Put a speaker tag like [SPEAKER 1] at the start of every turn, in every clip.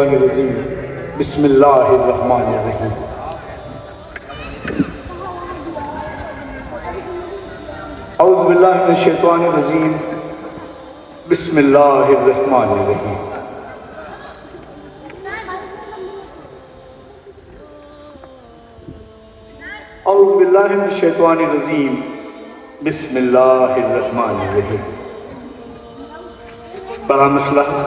[SPEAKER 1] शैतानिर्रजीम बिस्मिल्लाहिर्रहमानिर्रहीम। औज़ु बिल्लाहि मिनश शैतानिर्रजीम बिस्मिल्लाहिर्रहमानिर्रहीम। औज़ु बिल्लाहि मिनश शैतानिर्रजीम बिस्मिल्लाहिर्रहमानिर्रहीम। बड़ा मसला है।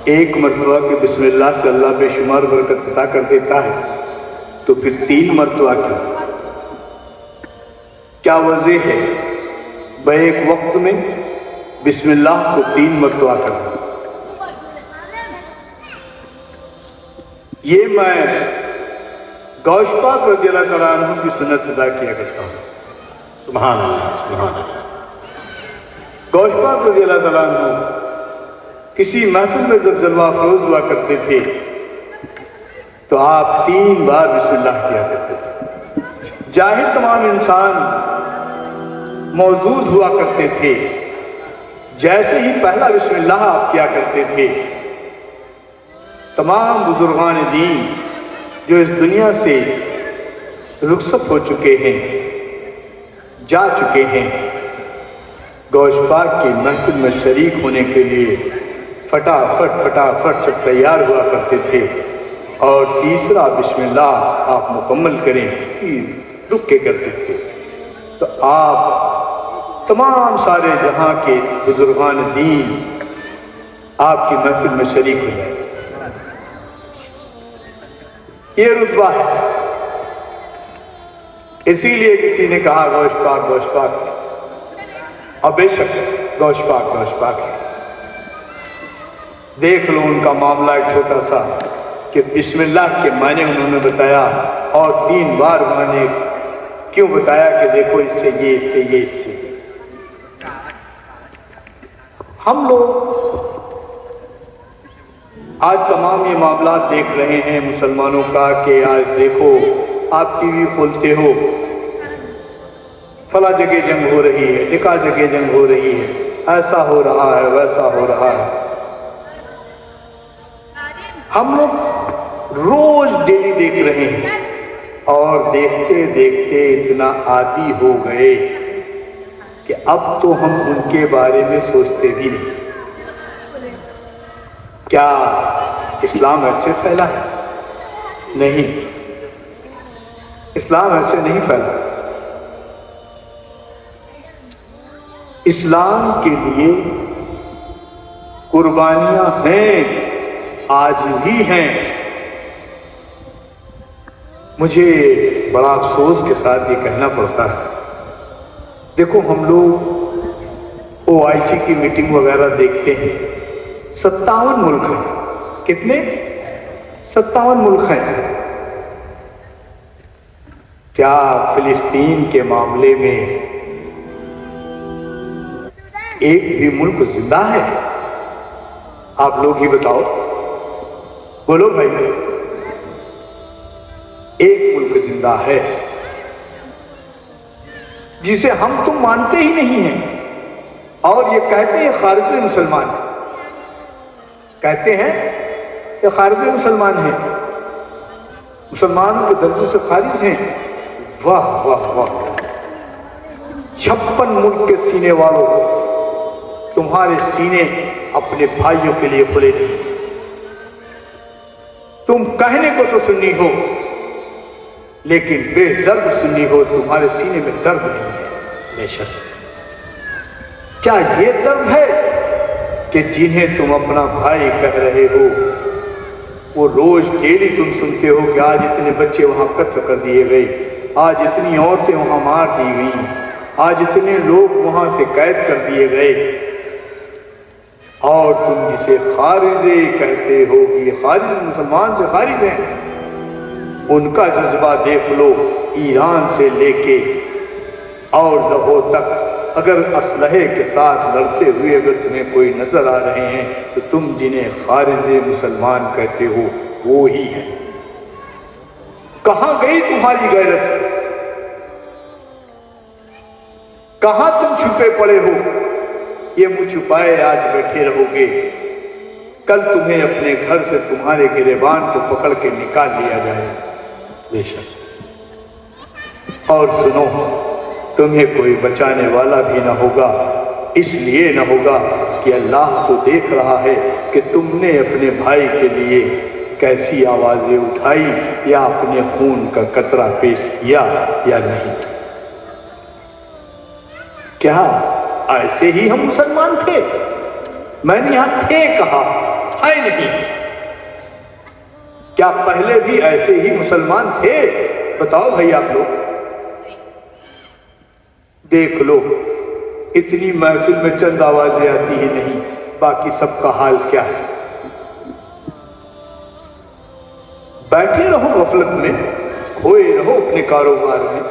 [SPEAKER 1] एक मरतबा के बिस्मिल्लाह से अल्लाह बेशुमार बरकत अता कर देता है, तो फिर 3 मरतबा की क्या वजह है? एक वक्त में बिस्मिल्लाह को 3 मरतबा करना। ये मैं गौश पाक रज़ियल्लाहु अन्हु की सुन्नत अदा किया करता हूँ। सुभान अल्लाह, सुभान अल्लाह। गौश पाक रज़ियल्लाहु अन्हु किसी महफिल में जब जलवा फरोज हुआ करते थे तो आप 3 बार बिस्मिल्लाह किया करते थे। जाहिर तमाम इंसान मौजूद हुआ करते थे। जैसे ही पहला बिस्मिल्लाह आप किया करते थे, तमाम बुजुर्गान दीन जो इस दुनिया से रुखसत हो चुके हैं, जा चुके हैं, गौश पाक की महफिल में शरीक होने के लिए फटाफट सब तैयार हुआ करते थे। और तीसरा बिस्मिल्लाह आप मुकम्मल करें, रुक के करते थे। तो आप तमाम सारे जहां के बुजुर्गान दीन आपकी महफिल में शरीक हो जाए। ये रुतबा है। इसीलिए किसी ने कहा गौश पाक और बेशक गौश पाक है। देख लो उनका मामला एक छोटा सा कि बिस्मिल्लाह के माने उन्होंने बताया और 3 बार उन्होंने क्यों बताया कि देखो इससे ये। हम लोग आज तमाम ये मामला देख रहे हैं मुसलमानों का कि आज देखो आप टीवी खोलते हो, फला जगह जंग हो रही है, टिका जगह जंग हो रही है, ऐसा हो रहा है, वैसा हो रहा है। हम लोग रोज डेली देख रहे हैं और देखते देखते इतना आदी हो गए कि अब तो हम उनके बारे में सोचते भी नहीं। क्या इस्लाम ऐसे फैला है? नहीं, इस्लाम ऐसे नहीं फैला। इस्लाम के लिए कुर्बानियां हैं, आज भी हैं। मुझे बड़ा अफसोस के साथ ये कहना पड़ता है। देखो हम लोग OIC की मीटिंग वगैरह देखते हैं, 57 मुल्क हैं। कितने? 57 मुल्क हैं। क्या फिलिस्तीन के मामले में एक भी मुल्क जिंदा है? आप लोग ही बताओ, बोलो भाई। एक मुल्क जिंदा है जिसे हम तुम मानते ही नहीं हैं, और ये कहते हैं खारिज मुसलमान, कहते हैं कि खारिज मुसलमान है, मुसलमानों के दर्जे से खारिज हैं। वाह वाह वाह। 56 मुल्क के सीने वालों, तुम्हारे सीने अपने भाइयों के लिए खुले नहीं। तुम कहने को तो सुन्नी हो, लेकिन बेदर्द सुन्नी हो, तुम्हारे सीने में दर्द नहीं है। बेशक क्या ये दर्द है कि जिन्हें तुम अपना भाई कह रहे हो, वो रोज डेली तुम सुनते हो कि आज इतने बच्चे वहां कत्ल कर दिए गए, आज इतनी औरतें वहां मार दी गई, आज इतने लोग वहां से कैद कर दिए गए, और तुम जिसे खारिजे कहते हो कि खारिज मुसलमान से खारिज हैं, उनका जज्बा देख लो। ईरान से लेके और लहो तक अगर असलहे के साथ लड़ते हुए अगर तुम्हें कोई नजर आ रहे हैं, तो तुम जिन्हें खारिजे मुसलमान कहते हो वो ही है। कहां गई तुम्हारी गैरत? कहां तुम छुपे पड़े हो? ये मुंह छुपाए आज बैठे रहोगे कल तुम्हें अपने घर से तुम्हारे गिरेबान को पकड़ के निकाल लिया जाए। बेशक, और सुनो, तुम्हें कोई बचाने वाला भी न होगा। इसलिए न होगा कि अल्लाह तो देख रहा है कि तुमने अपने भाई के लिए कैसी आवाजें उठाई या अपने खून का कतरा पेश किया या नहीं। क्या ऐसे ही हम मुसलमान थे? मैंने यहां थे कहा, है नहीं। क्या पहले भी ऐसे ही मुसलमान थे? बताओ भाई आप लोग। देख लो, इतनी महफिल में चंद आवाजें आती ही नहीं, बाकी सबका हाल क्या है? बैठे रहो गफलत में, खोए रहो अपने कारोबार में।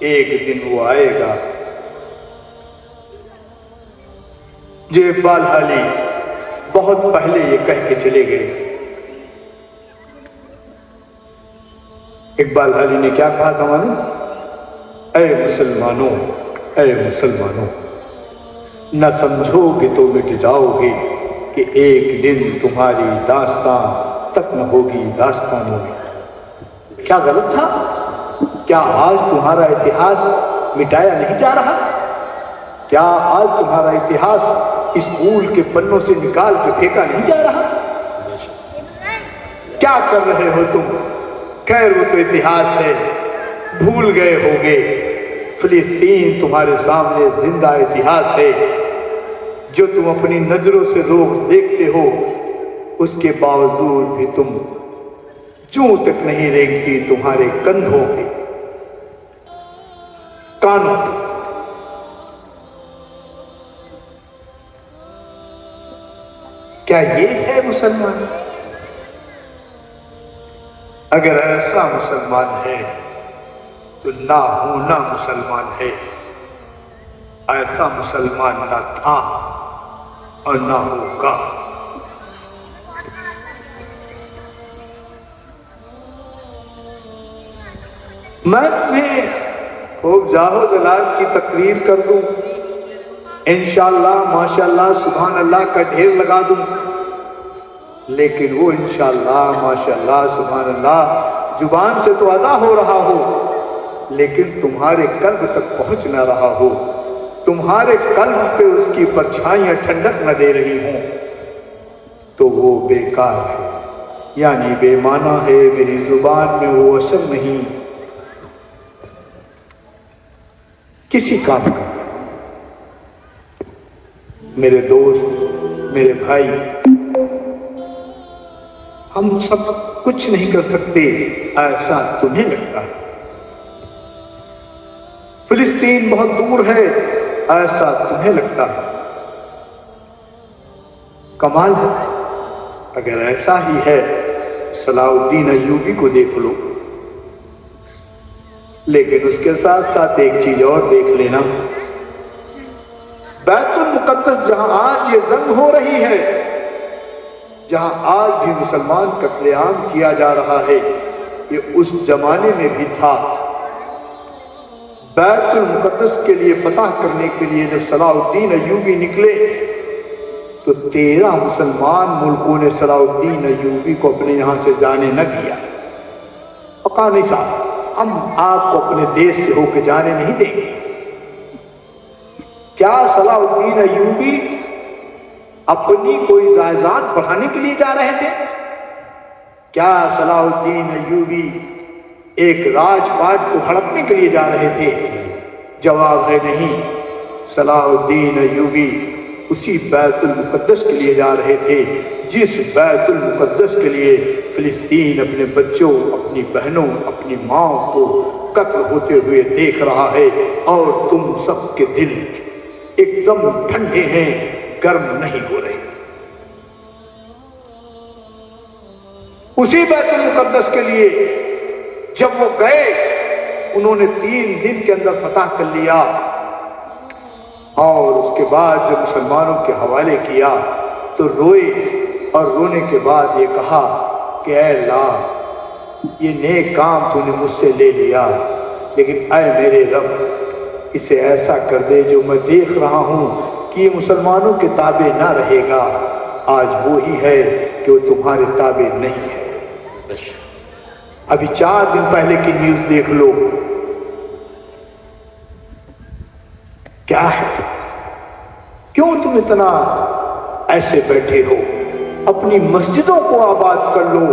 [SPEAKER 1] एक दिन वो आएगा। जो इकबाल हाली बहुत पहले ये कह के चले गए। इकबाल हाली ने क्या कहा था मालूम? ऐ मुसलमानों, ऐ मुसलमानों, न समझोगे तो मिट जाओगे कि एक दिन तुम्हारी दास्तान तक न होगी दास्तानों में। क्या गलत था? क्या आज तुम्हारा इतिहास मिटाया नहीं जा रहा? क्या आज तुम्हारा इतिहास स्कूल के पन्नों से निकाल के फेंका नहीं जा रहा? क्या कर रहे हो तुम? खैर, वो तो इतिहास है, भूल गए होगे। फिलिस्तीन तुम्हारे सामने जिंदा इतिहास है, जो तुम अपनी नजरों से रोक देखते हो। उसके बावजूद भी तुम जूं तक नहीं रेंगती तुम्हारे कंधों पे, कानों पे। क्या ये है मुसलमान? अगर ऐसा मुसलमान है तो ना होना मुसलमान है। ऐसा मुसलमान ना था और ना होगा। मैं तुम्हें खूब जाहो जलाल की तकरीर कर दूं, इंशाअल्लाह माशाअल्लाह सुभान अल्लाह का ढेर लगा दूं, लेकिन वो इंशाअल्लाह माशाअल्लाह सुभान अल्लाह जुबान से तो अदा हो रहा हो, लेकिन तुम्हारे कल्ब तक पहुंच ना रहा हो, तुम्हारे कल्ब पे उसकी परछाइयां ठंडक न दे रही हों, तो वो बेकार है, यानी बेमाना है। मेरी जुबान में वो असर नहीं किसी काम का। मेरे दोस्त, मेरे भाई, हम सब कुछ नहीं कर सकते ऐसा तुम्हें लगता है। फिलिस्तीन बहुत दूर है ऐसा तुम्हें लगता है। कमाल है, अगर ऐसा ही है सलाउद्दीन अय्यूबी को देख लो। लेकिन उसके साथ साथ एक चीज और देख लेना, बैतुल मुकद्दस जहां आज ये जंग हो रही है, जहां आज भी मुसलमान कत्लेआम किया जा रहा है, ये उस जमाने में भी था। बैतुल मुकद्दस के लिए फतह करने के लिए जब सलाउद्दीन अय्यूबी निकले तो 13 मुसलमान मुल्कों ने सलाउद्दीन अय्यूबी को अपने यहां से जाने न दिया। और कहा नहीं साहब, हम आपको अपने देश से होकर जाने नहीं देंगे। क्या सलाउद्दीन अय्यूबी अपनी कोई जायदाद बढ़ाने के लिए जा रहे थे? क्या सलाउद्दीन अय्यूबी एक राजपाट को हड़पने के लिए जा रहे थे? जवाब है नहीं। सलाउद्दीन अय्यूबी उसी बैतुल मुकद्दस के लिए जा रहे थे जिस बैतुल मुकद्दस के लिए फिलिस्तीन अपने बच्चों, अपनी बहनों, अपनी माओ को कत्ल होते हुए देख रहा है, और तुम सबके दिल एकदम ठंडे हैं, गर्म नहीं हो रहे। उसी बैतुल मुकद्दस के लिए जब वो गए, उन्होंने 3 दिन के अंदर फतह कर लिया, और उसके बाद जब मुसलमानों के हवाले किया तो रोए, और रोने के बाद ये कहा कि ऐ अल्लाह, ये नेक काम तूने मुझसे ले लिया, लेकिन ऐ मेरे रब, इसे ऐसा कर दे जो मैं देख रहा हूं कि ये मुसलमानों के ताबे ना रहेगा, आज वो ही है कि वो तुम्हारे ताबे नहीं है। अभी 4 दिन पहले की न्यूज देख लो, क्या है? क्यों तुम इतना ऐसे बैठे हो? अपनी मस्जिदों को आबाद कर लो,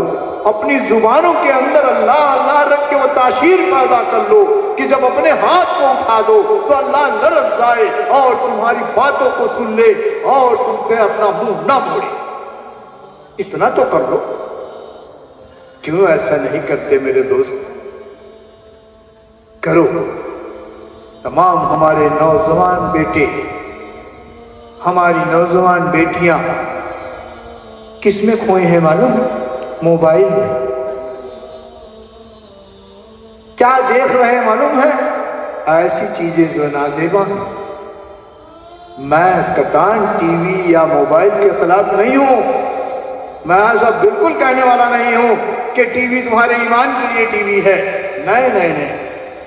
[SPEAKER 1] अपनी जुबानों के अंदर अल्लाह अल्लाह रख के वो ताशीर पैदा कर लो कि जब अपने हाथ को उठा दो तो अल्लाह लरज़ जाए और तुम्हारी बातों को सुन ले और तुमसे अपना मुंह ना मोड़े। इतना तो कर लो। क्यों ऐसा नहीं करते मेरे दोस्त? करो। तमाम हमारे नौजवान बेटे, हमारी नौजवान बेटियां किसमें खोए हैं मालूम? मोबाइल में। क्या देख रहे हैं मालूम है? ऐसी चीजें जो नाजेबा हैं। मैं कतान टीवी या मोबाइल के खिलाफ नहीं हूं। मैं ऐसा बिल्कुल कहने वाला नहीं हूं कि टीवी तुम्हारे ईमान के लिए टीवी है। नहीं नहीं नहीं,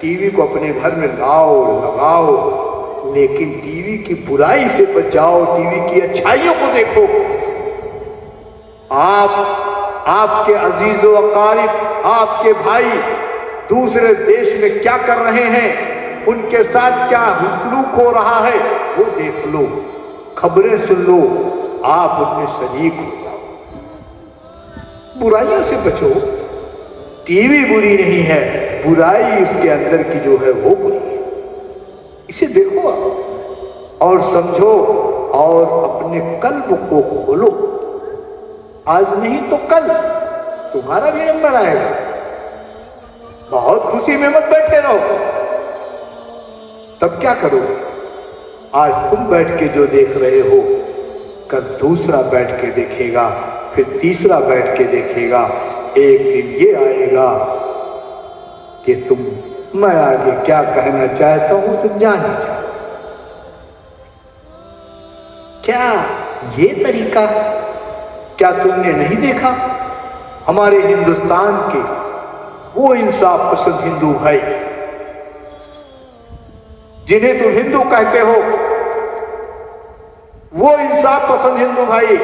[SPEAKER 1] टीवी को अपने घर में लाओ, लगाओ, लेकिन टीवी की बुराई से बचाओ, टीवी की अच्छाइयों को देखो। आपके अजीजो अकारिब, आपके भाई दूसरे देश में क्या कर रहे हैं, उनके साथ क्या सलूक हो रहा है, वो देख लो, खबरें सुन लो, आप उनमें शरीक हो जाओ। बुराइयों से बचो। टीवी बुरी नहीं है, बुराई उसके अंदर की जो है वो बुरी है। इसे देखो और समझो और अपने कल्ब को खोलो। आज नहीं तो कल तुम्हारा भी नंबर आएगा। बहुत खुशी में मत बैठे रहो। तब क्या करोगे? आज तुम बैठ के जो देख रहे हो, कल दूसरा बैठ के देखेगा, फिर तीसरा बैठ के देखेगा। एक दिन ये आएगा कि मैं आगे क्या कहना चाहता हूं तुम जानना चाहते। क्या ये तरीका क्या तुमने नहीं देखा? हमारे हिंदुस्तान के वो इंसाफ पसंद हिंदू भाई जिन्हें तुम हिंदू कहते हो, वो इंसाफ पसंद हिंदू भाई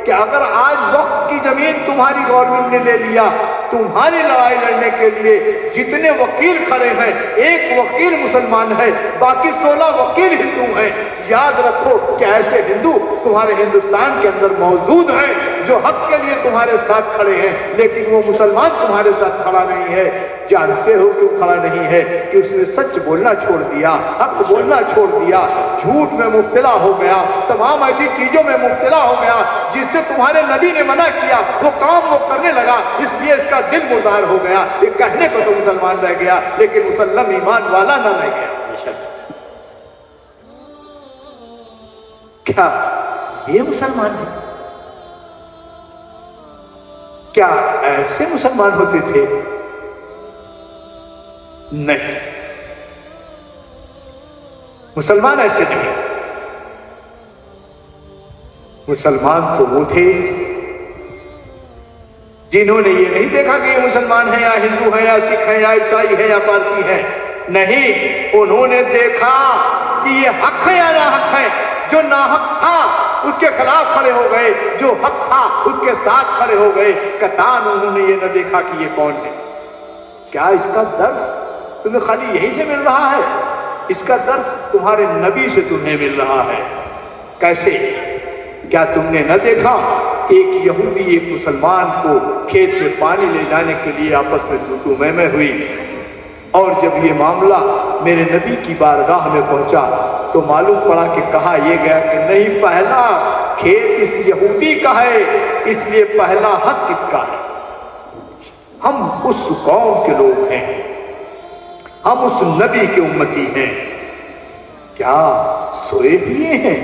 [SPEAKER 1] कि अगर आज वक्त की जमीन तुम्हारी गवर्नमेंट ने ले लिया, तुम्हारी लड़ाई लड़ने के लिए जितने वकील खड़े हैं, एक वकील मुसलमान है, बाकी 16 वकील हिंदू हैं। याद रखो कि ऐसे हिंदू तुम्हारे हिंदुस्तान के अंदर मौजूद हैं जो हक के लिए तुम्हारे साथ खड़े हैं, लेकिन वो मुसलमान तुम्हारे साथ खड़ा नहीं है। जानते हो क्यों खड़ा नहीं है? कि उसने सच बोलना छोड़ दिया, हक बोलना छोड़ दिया, झूठ में मुब्तला हो गया, तमाम ऐसी चीजों में मुब्तला हो गया जिससे तुम्हारे नबी ने मना किया, वो काम वो करने लगा, इसलिए इसका दिल मुर्दार हो गया। ये कहने को तो मुसलमान रह गया, लेकिन मुसल्लम ईमान वाला न रह गया। क्या ये मुसलमान है? क्या ऐसे मुसलमान होते थे? नहीं, मुसलमान ऐसे नहीं। मुसलमान तो वो थे जिन्होंने ये नहीं देखा कि ये मुसलमान है या हिंदू है या सिख है या ईसाई है या पारसी है। नहीं, उन्होंने देखा कि ये हक है या ना हक है। जो नाहक था उसके खिलाफ खड़े हो गए, जो हक था उसके साथ खड़े हो गए। कतान उन्होंने ये न देखा कि ये कौन है। क्या इसका दर्श तुम्हें खाली यही से मिल रहा है? इसका दर्श तुम्हारे नबी से तुम्हें मिल रहा है। कैसे? क्या तुमने न देखा एक यहूदी एक मुसलमान को खेत में पानी ले जाने के लिए आपस में तू मैं हुई, और जब ये मामला मेरे नबी की बारगाह में पहुंचा तो मालूम पड़ा कि कहा यह गया कि नहीं, पहला खेत इस यहूदी का है, इसलिए पहला हक किसका है? हम उस कौम के लोग हैं, हम उस नबी के उम्मती हैं। क्या सोए हुए हैं?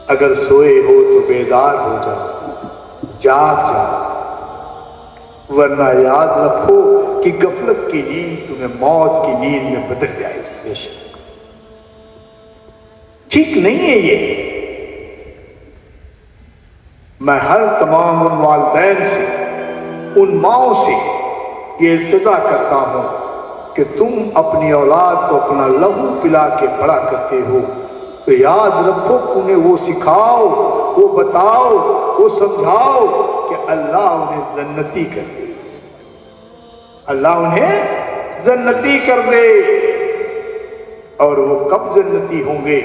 [SPEAKER 1] अगर सोए हो तो बेदार हो जाओ, जाग जाओ, वरना याद रखो कि गफलत की नींद तुम्हें मौत की नींद में बदल जाएगी। ठीक नहीं है ये। मैं हर तमाम उन वालिदैन से, उन माओं से ये इल्तिजा करता हूं कि तुम अपनी औलाद को अपना लहू पिला के बड़ा करते हो, तो याद रखो, उन्हें वो सिखाओ, वो बताओ, वो समझाओ कि अल्लाह उन्हें जन्नती कर दे, अल्लाह उन्हें जन्नती कर दे। और वो कब जन्नती होंगे?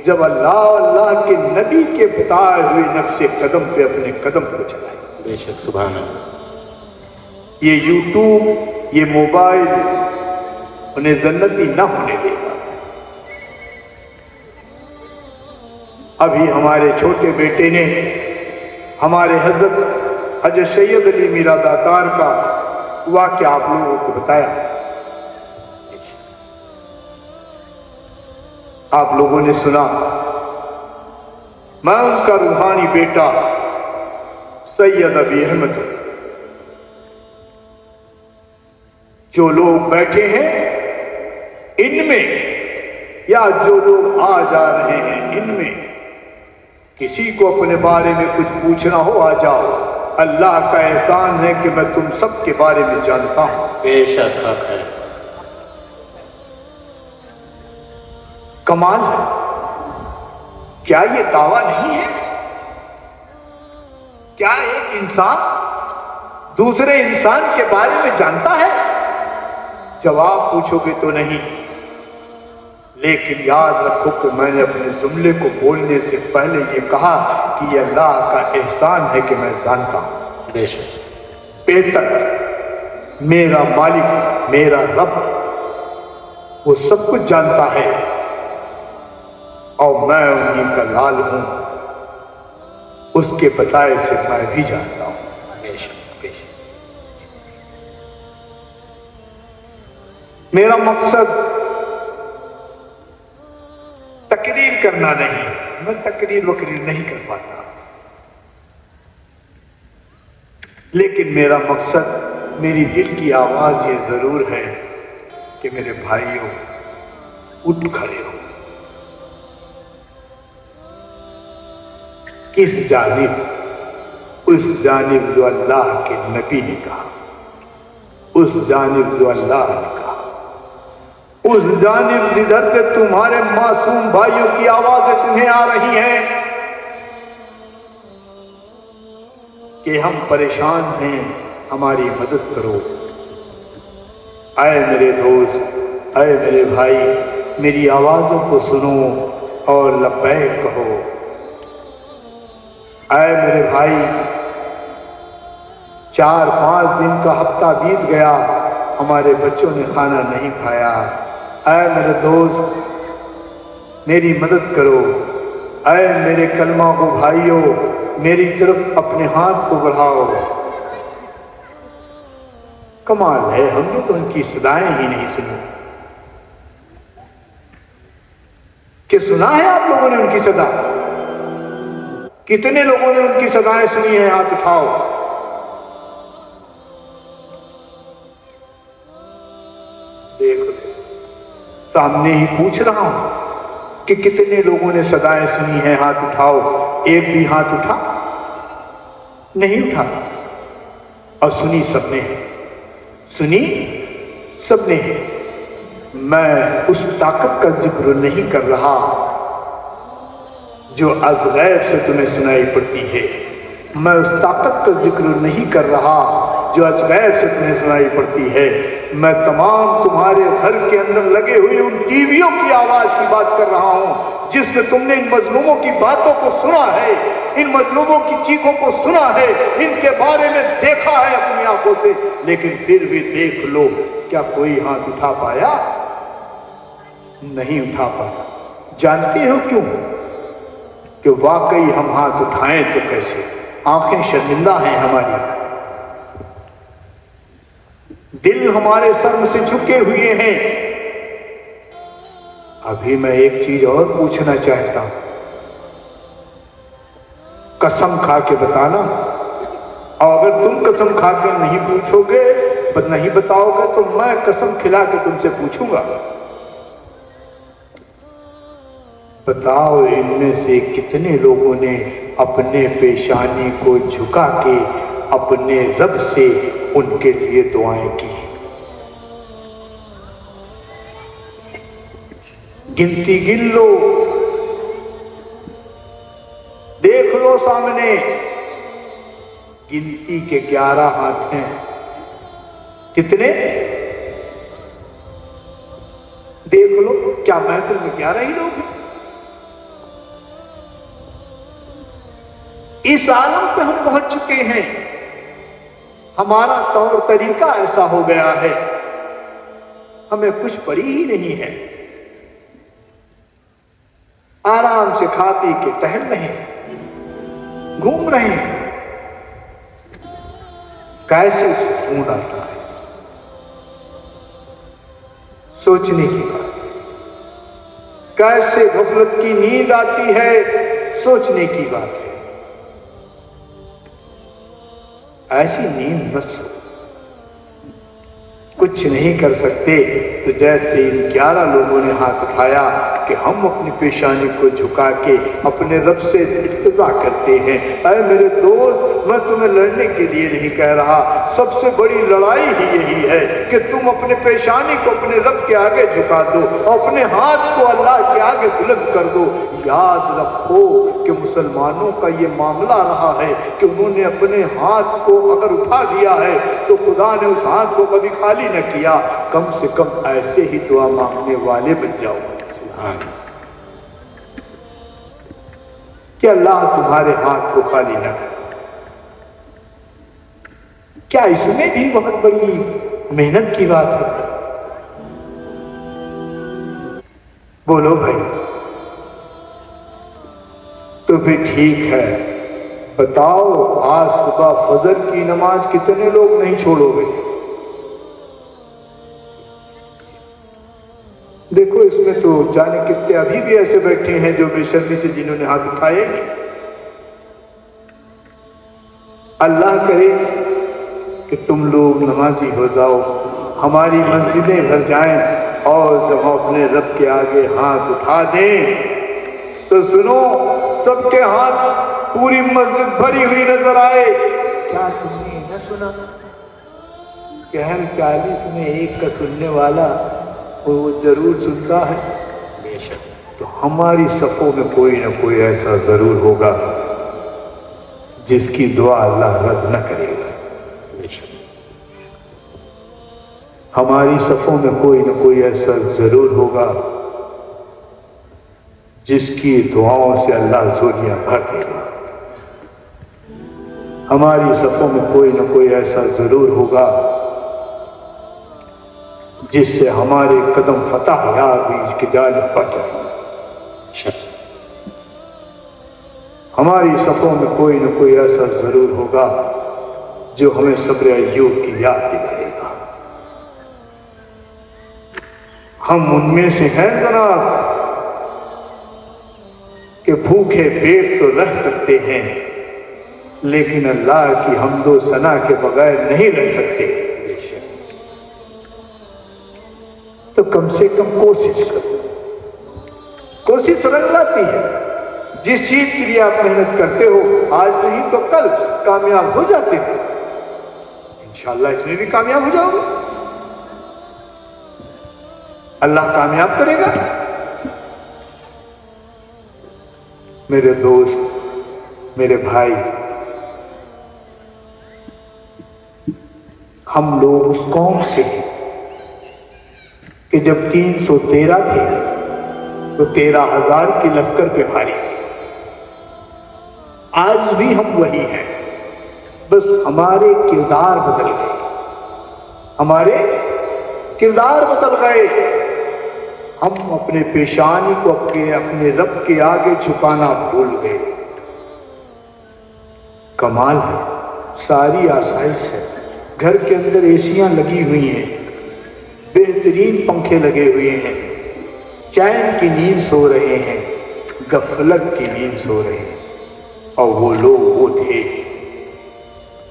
[SPEAKER 1] जब अल्लाह अल्लाह के नबी के बताए हुए नक्शे कदम पे अपने कदम को चलाए।
[SPEAKER 2] बेशक, सुभान अल्लाह।
[SPEAKER 1] ये यूट्यूब, ये मोबाइल उन्हें जन्नती न होने देगा। अभी हमारे छोटे बेटे ने हमारे हजरत सैयद अली मीरा दातार का वाक़या आप लोगों को बताया। आप लोगों ने सुना। मैं उनका रूहानी बेटा सैयद अबी अहमद, जो लोग बैठे हैं इनमें या जो लोग आ जा रहे हैं इनमें किसी को अपने बारे में कुछ पूछना हो, आ जाओ। अल्लाह का एहसान है कि मैं तुम सब के बारे में जानता हूं।
[SPEAKER 2] बेशक हक है।
[SPEAKER 1] कमाल है। क्या ये दावा नहीं है? क्या एक इंसान दूसरे इंसान के बारे में जानता है? जवाब पूछोगे तो नहीं, लेकिन याद रखो कि मैंने अपने जुमले को बोलने से पहले ये कहा कि ये अल्लाह का एहसान है कि मैं जानता हूं।
[SPEAKER 2] बेशक,
[SPEAKER 1] बेहतर मेरा मालिक, मेरा रब, वो सब कुछ जानता है और मैं उन्हीं का लाल हूं। उसके बताए से मैं भी जानता हूं।
[SPEAKER 2] बेशक बेशक।
[SPEAKER 1] मेरा मकसद तकरीर करना नहीं, मैं तकरीर वकरीर नहीं कर पाता, लेकिन मेरा मकसद, मेरी दिल की आवाज ये जरूर है कि मेरे भाइयों उठ खड़े हो। किस जानिब? उस जानिब जो अल्लाह के नबी ने कहा, उस जानिब जो अल्लाह ने कहा, उस जानिब जिधर से तुम्हारे मासूम भाइयों की आवाजें तुम्हें आ रही हैं कि हम परेशान हैं, हमारी मदद करो। आए मेरे दोस्त, आए मेरे भाई, मेरी आवाजों को सुनो और लब्बैक कहो। आए मेरे भाई, 4-5 दिन का हफ्ता बीत गया, हमारे बच्चों ने खाना नहीं खाया। आए मेरे दोस्त, मेरी मदद करो। आए मेरे कलमा को भाइयों, मेरी तरफ अपने हाथ को बढ़ाओ। कमाल है, हमने तो उनकी सदाएं ही नहीं सुनी। कि सुना है आप लोगों ने उनकी सदा? कितने लोगों ने उनकी सदाएं सुनी है? हाथ उठाओ। देखो, सामने ही पूछ रहा हूं कि कितने लोगों ने सदाएं सुनी है? हाथ उठाओ। एक भी हाथ उठा नहीं? उठा। और सुनी सबने, सुनी सबने। मैं उस ताकत का जिक्र नहीं कर रहा जो अज़ गैब से तुम्हें सुनाई पड़ती है। मैं उस ताकत का जिक्र नहीं कर रहा जो अज़ गैब से तुम्हें सुनाई पड़ती है। मैं तमाम तुम्हारे घर के अंदर लगे हुए उन टीवियों की आवाज की बात कर रहा हूं जिसमें तुमने इन मजलूमों की बातों को सुना है, इन मजलूमों की चीखों को सुना है, इनके बारे में देखा है अपनी आंखों से। लेकिन फिर भी देख लो, क्या कोई हाथ उठा पाया? नहीं उठा पाया। जानते हो क्यों? कि वाकई हम हाथ उठाएं तो कैसे? आंखें शर्मिंदा हैं हमारी, दिल हमारे सर से झुके हुए हैं। अभी मैं एक चीज और पूछना चाहता हूं, कसम खा के बताना। और अगर तुम कसम खा के नहीं पूछोगे, नहीं बताओगे, तो मैं कसम खिला के तुमसे पूछूंगा। बताओ, इनमें से कितने लोगों ने अपने पेशानी को झुका के अपने रब से उनके लिए दुआएं की? गिनती गिन लो, गिनती के 11 हाथ हैं। कितने? देख लो, क्या महफिल में 11 ही लोग हैं? इस आलम पे हम पहुंच चुके हैं। हमारा तौर तरीका ऐसा हो गया है, हमें कुछ पड़ी ही नहीं है। आराम से खा पी के टहल रहे हैं, घूम रहे हैं। कैसे सुकून आता है, सोचने की बात। कैसे गफलत की नींद आती है, सोचने की बात है। ऐसी नींद मत सो। कुछ नहीं कर सकते तो जैसे इन 11 लोगों ने हाथ उठाया कि हम अपनी पेशानी को झुका के अपने रब से इल्तिजा करते हैं। अरे मेरे दोस्त, मैं तुम्हें लड़ने के लिए नहीं कह रहा, सबसे बड़ी लड़ाई ही यही है कि तुम अपने पेशानी को अपने रब के आगे झुका दो, अपने हाथ को अल्लाह के आगे बुलंद कर दो। याद रखो कि मुसलमानों का ये मामला रहा है कि उन्होंने अपने हाथ को अगर उठा दिया है तो खुदा ने उस हाथ को कभी खाली न किया। कम से कम ऐसे ही दुआ मांगने वाले बन जाओ कि अल्लाह तुम्हारे हाथ को खाली न करे। क्या इसमें भी बहुत बड़ी मेहनत की बात है? बोलो भाई। तो फिर ठीक है, बताओ आज सुबह फजर की नमाज कितने लोग नहीं छोड़ोगे? देखो, इसमें तो जाने कितने अभी भी ऐसे बैठे हैं जो बेशर्मी से जिन्होंने हाथ उठाए। अल्लाह करे कि तुम लोग नमाजी हो जाओ, हमारी मस्जिदें भर जाएं और जब हम अपने रब के आगे हाथ उठा दें तो सुनो, सबके हाथ पूरी मस्जिद भरी हुई नजर आए। क्या तुमने न सुना कि हर 40 में एक का सुनने वाला वो जरूर सुनता है? बेशक। तो हमारी सफों में कोई ना कोई ऐसा जरूर होगा जिसकी दुआ अल्लाह रद्द न करेगा। बेशक। हमारी सफों में कोई ना कोई ऐसा जरूर होगा जिसकी दुआओं से अल्लाह झोलियां भर देगा। हमारी सफों में कोई ना कोई ऐसा जरूर होगा जिससे हमारे कदम फतह बीज की जानिब बढ़ जाए। हमारी सफों में कोई न कोई ऐसा जरूर होगा जो हमें सब्र अय्यूब की याद दिलाएगा। हम उनमें से हैं जनाब कि भूखे पेट तो रह सकते हैं लेकिन अल्लाह की हम्दो सना के बगैर नहीं रह सकते। तो कम से कम कोशिश करो। कोशिश रंग लाती है। जिस चीज के लिए आप मेहनत करते हो, आज नहीं तो कल कामयाब हो जाते हो। इंशाअल्लाह इसमें भी कामयाब हो जाओगे। अल्लाह कामयाब करेगा। मेरे दोस्त, मेरे भाई, हम लोग उस कौम से हैं कि जब 313 थे तो 13,000 की लश्कर पे भारी थे। आज भी हम वही हैं, बस हमारे किरदार बदल गए। हमारे किरदार बदल गए। हम अपने पेशानी को अपने रब के आगे झुकाना भूल गए। कमाल है, सारी आसाइश है, घर के अंदर एसियां लगी हुई हैं, बेहतरीन पंखे लगे हुए हैं, चैन की नींद सो रहे हैं, गफलत की नींद सो रहे हैं। और वो लोग वो थे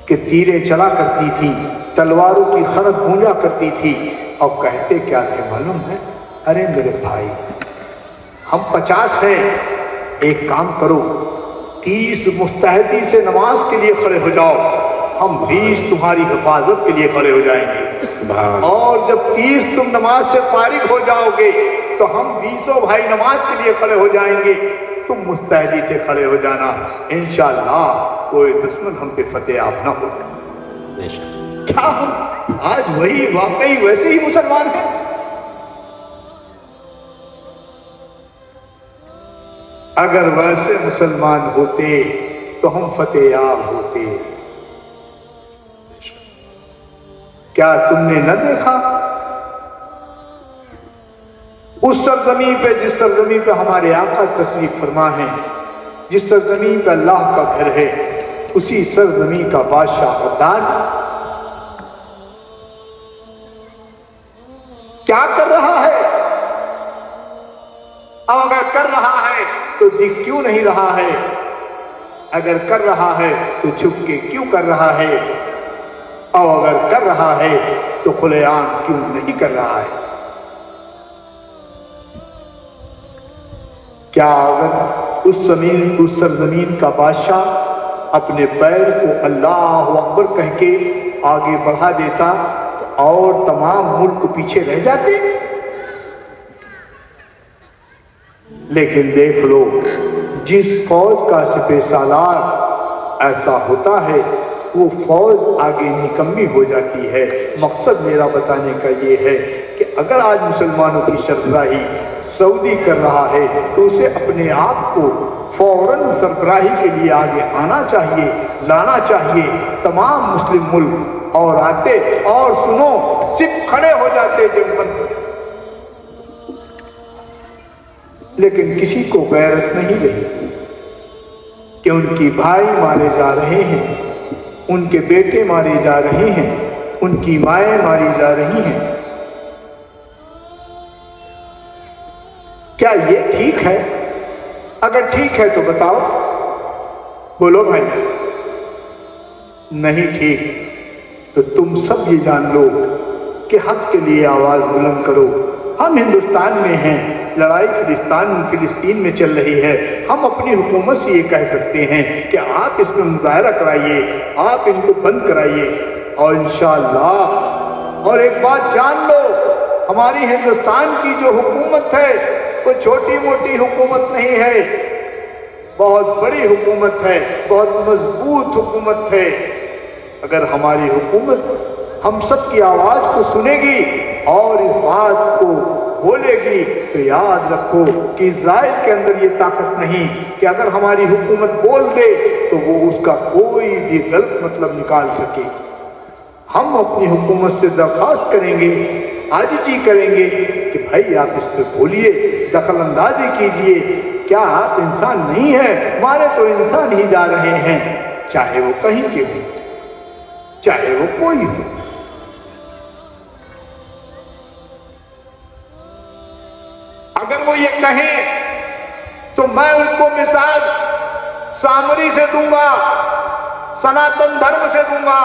[SPEAKER 1] कि तीरें चला करती थी, तलवारों की खरद गूंजा करती थी और कहते क्या थे मालूम है? अरे मेरे भाई, हम 50 हैं, एक काम करो, 30 मुस्तैदी से नमाज के लिए खड़े हो जाओ, हम 20 तुम्हारी हिफाजत के लिए खड़े हो जाएंगे। और जब 30 तुम नमाज से फारिग हो जाओगे तो हम 20 भाई नमाज के लिए खड़े हो जाएंगे। तुम मुस्तैदी से खड़े हो जाना, इंशाअल्लाह कोई दुश्मन हम पे फतेह ना हो।
[SPEAKER 2] बेशक।
[SPEAKER 1] क्या हम आज वही वाकई वैसे ही मुसलमान हैं? अगर वैसे मुसलमान होते तो हम फतेहयाब होते। क्या तुमने न देखा उस सरजमीन पे, जिस सरजमीन पे हमारे आका तशरीफ फरमा है, जिस सरजमीन पे अल्लाह का घर है, उसी सरजमीन का बादशाह अदान क्या कर रहा है? अब अगर कर रहा है तो दिख क्यों नहीं रहा है? अगर कर रहा है तो छुप के क्यों कर रहा है? और अगर कर रहा है तो खुलेआम क्यों नहीं कर रहा है? क्या अगर उस सरजमीन का बादशाह अपने पैर को अल्लाह अकबर कह के आगे बढ़ा देता तो और तमाम मुल्क पीछे रह जाते? लेकिन देख लो, जिस फौज का सिपहसालार ऐसा होता है वो फौज आगे निकम्मी हो जाती है। मकसद मेरा बताने का ये है कि अगर आज मुसलमानों की सरबराही सऊदी कर रहा है तो उसे अपने आप को फौरन सरबराही के लिए आगे आना चाहिए, लाना चाहिए। तमाम मुस्लिम मुल्क और आते और सुनो, सिख खड़े हो जाते जंगबंद, लेकिन किसी को गैरत नहीं रही कि उनकी भाई मारे जा रहे हैं, उनके बेटे मारे जा रहे हैं, उनकी माएँ मारी जा रही हैं। क्या ये ठीक है? अगर ठीक है तो बताओ, बोलो भाई। नहीं ठीक तो तुम सब ये जान लो कि हक के लिए आवाज बुलंद करो। हम हिंदुस्तान में हैं, लड़ाई फिलिस्तीन में चल रही है। हम अपनी हुकूमत से ये कह सकते हैं कि आप इसमें मुजाहरा कराइए, आप इनको बंद कराइए और इंशाअल्लाह। और एक बात जान लो, हमारी हिंदुस्तान की जो हुकूमत है वो छोटी मोटी हुकूमत नहीं है, बहुत बड़ी हुकूमत है, बहुत मजबूत हुकूमत है। अगर हमारी हुकूमत हम सब की आवाज को सुनेगी और इस बात को बोलेगी तो याद रखो कि इजराइल के अंदर ये ताकत नहीं कि अगर हमारी हुकूमत बोल दे तो वो उसका कोई भी गलत मतलब निकाल सके। हम अपनी हुकूमत से दरख्वास्त करेंगे, आजिजी करेंगे कि भाई आप इस पे बोलिए, दखल अंदाजी कीजिए। क्या आप इंसान नहीं हैं? मारे तो इंसान ही जा रहे हैं, चाहे वो कहीं के हो, चाहे वो कोई हो। अगर वो ये कहें तो मैं उनको मिसाल सामरी से दूंगा, सनातन धर्म से दूंगा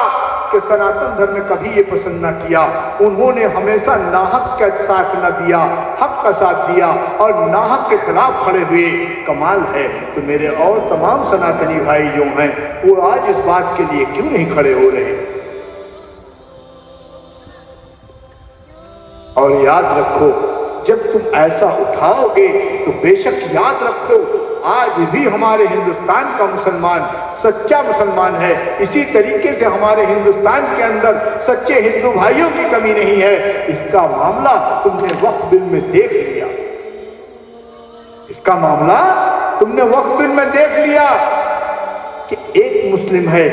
[SPEAKER 1] कि सनातन धर्म ने कभी ये पसंद ना किया। उन्होंने हमेशा नाहक का साथ न दिया, हक का साथ दिया और नाहक के खिलाफ खड़े हुए। कमाल है। तो मेरे और तमाम सनातनी भाई जो हैं वो आज इस बात के लिए क्यों नहीं खड़े हो रहे? और याद रखो, जब तुम ऐसा उठाओगे तो बेशक याद रखो, आज भी हमारे हिंदुस्तान का मुसलमान सच्चा मुसलमान है। इसी तरीके से हमारे हिंदुस्तान के अंदर सच्चे हिंदू भाइयों की कमी नहीं है। इसका मामला तुमने वक्फ बिल में देख लिया, इसका मामला तुमने वक्फ बिल में देख लिया कि एक मुस्लिम है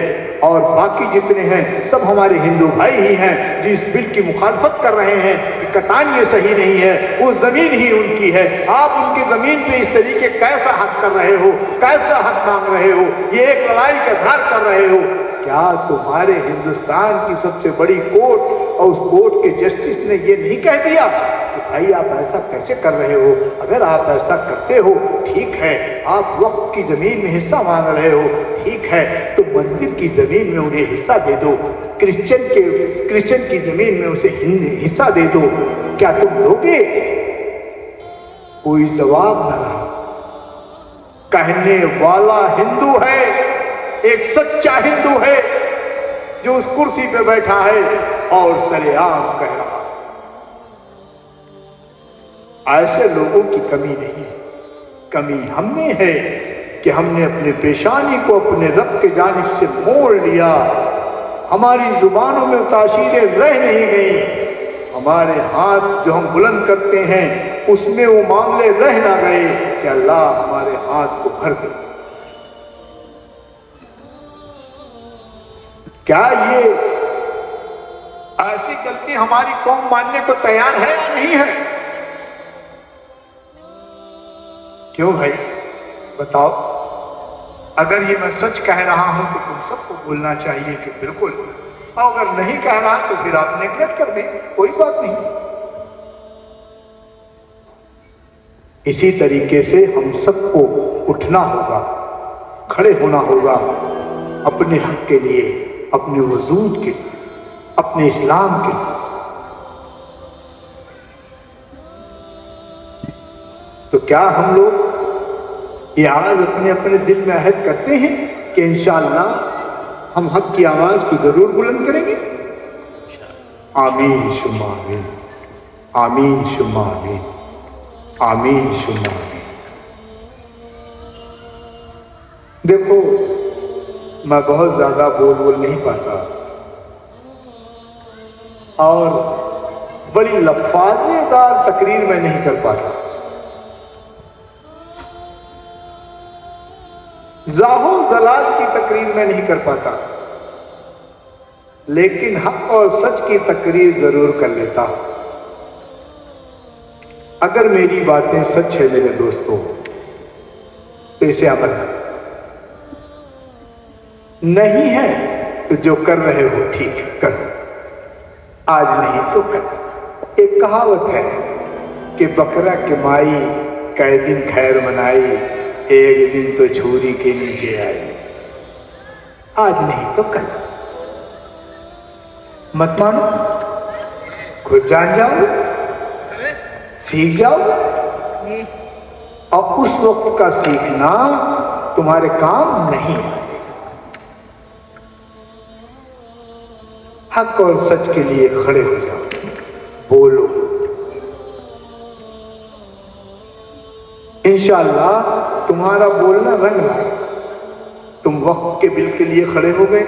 [SPEAKER 1] और बाकी जितने हैं सब हमारे हिंदू भाई ही हैं जो इस बिल की मुखालफत कर रहे हैं कि कटान ये सही नहीं है, वो जमीन ही उनकी है। आप उनकी जमीन पे इस तरीके कैसा हक कर रहे हो, कैसा हक मांग रहे हो, ये एक लड़ाई का धार कर रहे हो। क्या तुम्हारे हिंदुस्तान की सबसे बड़ी कोर्ट और उस कोर्ट के जस्टिस ने ये नहीं कह दिया कि भाई आप ऐसा कैसे कर रहे हो? अगर आप ऐसा करते हो ठीक है, आप वक्फ की जमीन में हिस्सा मांग रहे हो ठीक है, तो मंदिर की जमीन में उन्हें हिस्सा दे दो, क्रिश्चियन की जमीन में उसे हिस्सा दे दो। क्या तुम दोगे? कोई जवाब न रहा। कहने वाला हिंदू है, एक सच्चा हिंदू है जो उस कुर्सी पे बैठा है और सरेआम कह रहा है। ऐसे लोगों की कमी नहीं है, कमी हम में है कि हमने अपने पेशानी को अपने रब के जानिब से मोड़ लिया। हमारी जुबानों में तासीरें रह नहीं गई। हमारे हाथ जो हम बुलंद करते हैं उसमें वो मामले रह ना गए कि अल्लाह हमारे हाथ को भर दे। क्या ये ऐसी गलती हमारी कौम मानने को तैयार है या नहीं है? क्यों भाई बताओ। अगर ये मैं सच कह रहा हूं तो तुम सबको बोलना चाहिए कि बिल्कुल, और अगर नहीं कह रहा तो फिर आप नेगलेक्ट कर दें, कोई बात नहीं। इसी तरीके से हम सबको उठना होगा, खड़े होना होगा अपने हक के लिए, अपने वजूद के, अपने इस्लाम के। तो क्या हम लोग ये आज अपने अपने दिल में अहद करते हैं कि इंशाअल्लाह हम हक की आवाज को जरूर बुलंद करेंगे? आमीन शुम्मा आमीन, आमीन शुम्मा आमीन, आमीन शुम्मा आमीन। देखो, मैं बहुत ज्यादा बोल नहीं पाता और बड़ी लफाजेदार तकरीर मैं नहीं कर पाता। जाहो जलाल की तकरीर में नहीं कर पाता, लेकिन हक और सच की तकरीर जरूर कर लेता हूं। अगर मेरी बातें सच है मेरे दोस्तों तो इसे अमल करो, नहीं है तो जो कर रहे हो ठीक करो, आज नहीं तो कल। एक कहावत है कि बकरा के माई कै दिन खैर मनाई, एक दिन तो छुरी के नीचे आई। आज नहीं तो कल। मत मानो, खुद जान जाओ, सीख जाओ, और उस वक्त का सीखना तुम्हारे काम नहीं। हक और सच के लिए खड़े हो जाओ, बोलो। इंशाअल्लाह तुम्हारा बोलना रंग लाए। तुम वक्त के बिल के लिए खड़े हो गए,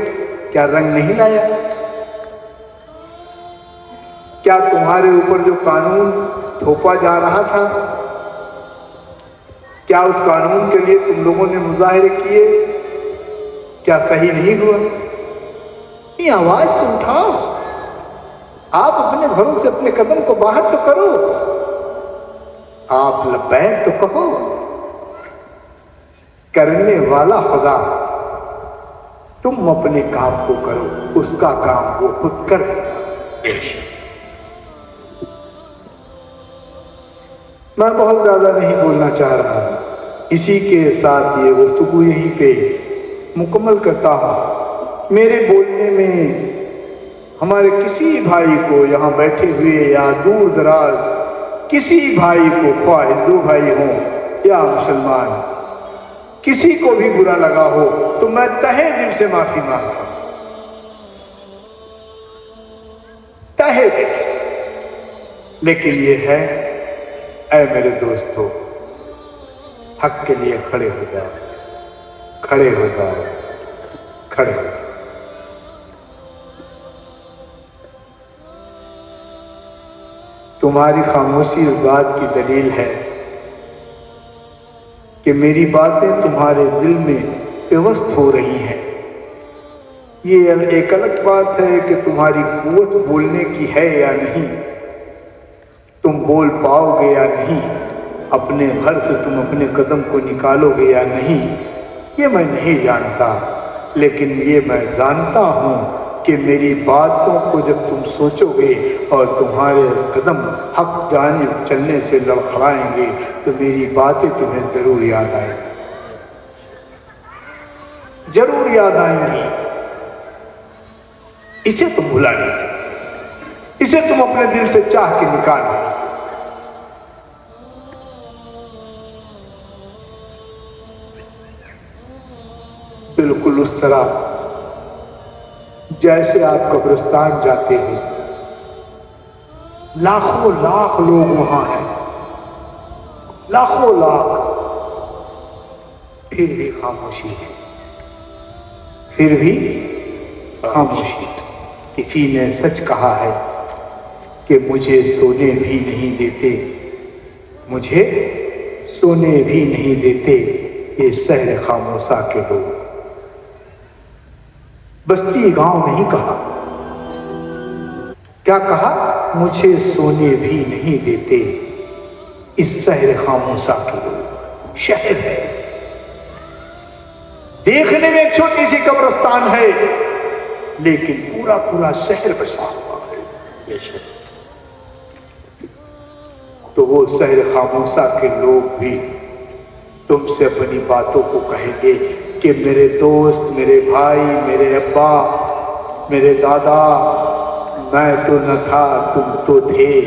[SPEAKER 1] क्या रंग नहीं लाया? क्या तुम्हारे ऊपर जो कानून थोपा जा रहा था, क्या उस कानून के लिए तुम लोगों ने मुजाहिरे किए, क्या सही नहीं हुआ? ये आवाज तो उठाओ, आप अपने घरों से अपने कदम को बाहर तो करो, आप लब्बैक तो कहो। करने वाला खुदा, तुम अपने काम को करो, उसका काम वो खुद कर देगा। मैं बहुत ज्यादा नहीं बोलना चाह रहा, इसी के साथ ये गुफ्तगू यहीं पे मुकम्मल करता हूं। मेरे बोलने में हमारे किसी भाई को यहाँ बैठे हुए या दूर दराज किसी भाई को, ख्वाह हिंदू भाई हो या मुसलमान, किसी को भी बुरा लगा हो तो मैं तहे दिल से माफी मांगता हूं, तहे दिल से। लेकिन ये है, ऐ मेरे दोस्तों, हक के लिए खड़े हो जाओ, खड़े हो जाओ, खड़े हो जाओ। तुम्हारी खामोशी इस बात की दलील है कि मेरी बातें तुम्हारे दिल में पेवस्त हो रही हैं। ये एक अलग बात है कि तुम्हारी कुव्वत बोलने की है या नहीं, तुम बोल पाओगे या नहीं, अपने घर से तुम अपने कदम को निकालोगे या नहीं, ये मैं नहीं जानता। लेकिन ये मैं जानता हूं कि मेरी बातों को जब तुम सोचोगे और तुम्हारे कदम हक जानिब चलने से लड़खड़ाएंगे तो मेरी बातें तुम्हें जरूर याद आएंगी, जरूर याद आएंगी। इसे तुम भुला नहीं सकते, इसे तुम अपने दिल से चाह के निकाल नहीं सकते। बिल्कुल उस तरह जैसे आप कब्रिस्तान जाते हैं, लाखों लाख लोग वहां हैं, लाखों लाख, फिर भी खामोशी है, फिर भी खामोशी। किसी ने सच कहा है कि मुझे सोने भी नहीं देते, मुझे सोने भी नहीं देते ये शहर खामोशा के लोग। बस्ती गांव नहीं कहा, क्या कहा? मुझे सोने भी नहीं देते इस शहर खामोशा के लोग। शहर है, देखने में एक छोटी सी कब्रिस्तान है, लेकिन पूरा पूरा शहर बसा हुआ है। तो वो शहर खामोशा के लोग भी तुमसे अपनी बातों को कहेंगे कि मेरे दोस्त, मेरे भाई, मेरे अब्बा, मेरे दादा, मैं तो न था, तुम तो थे,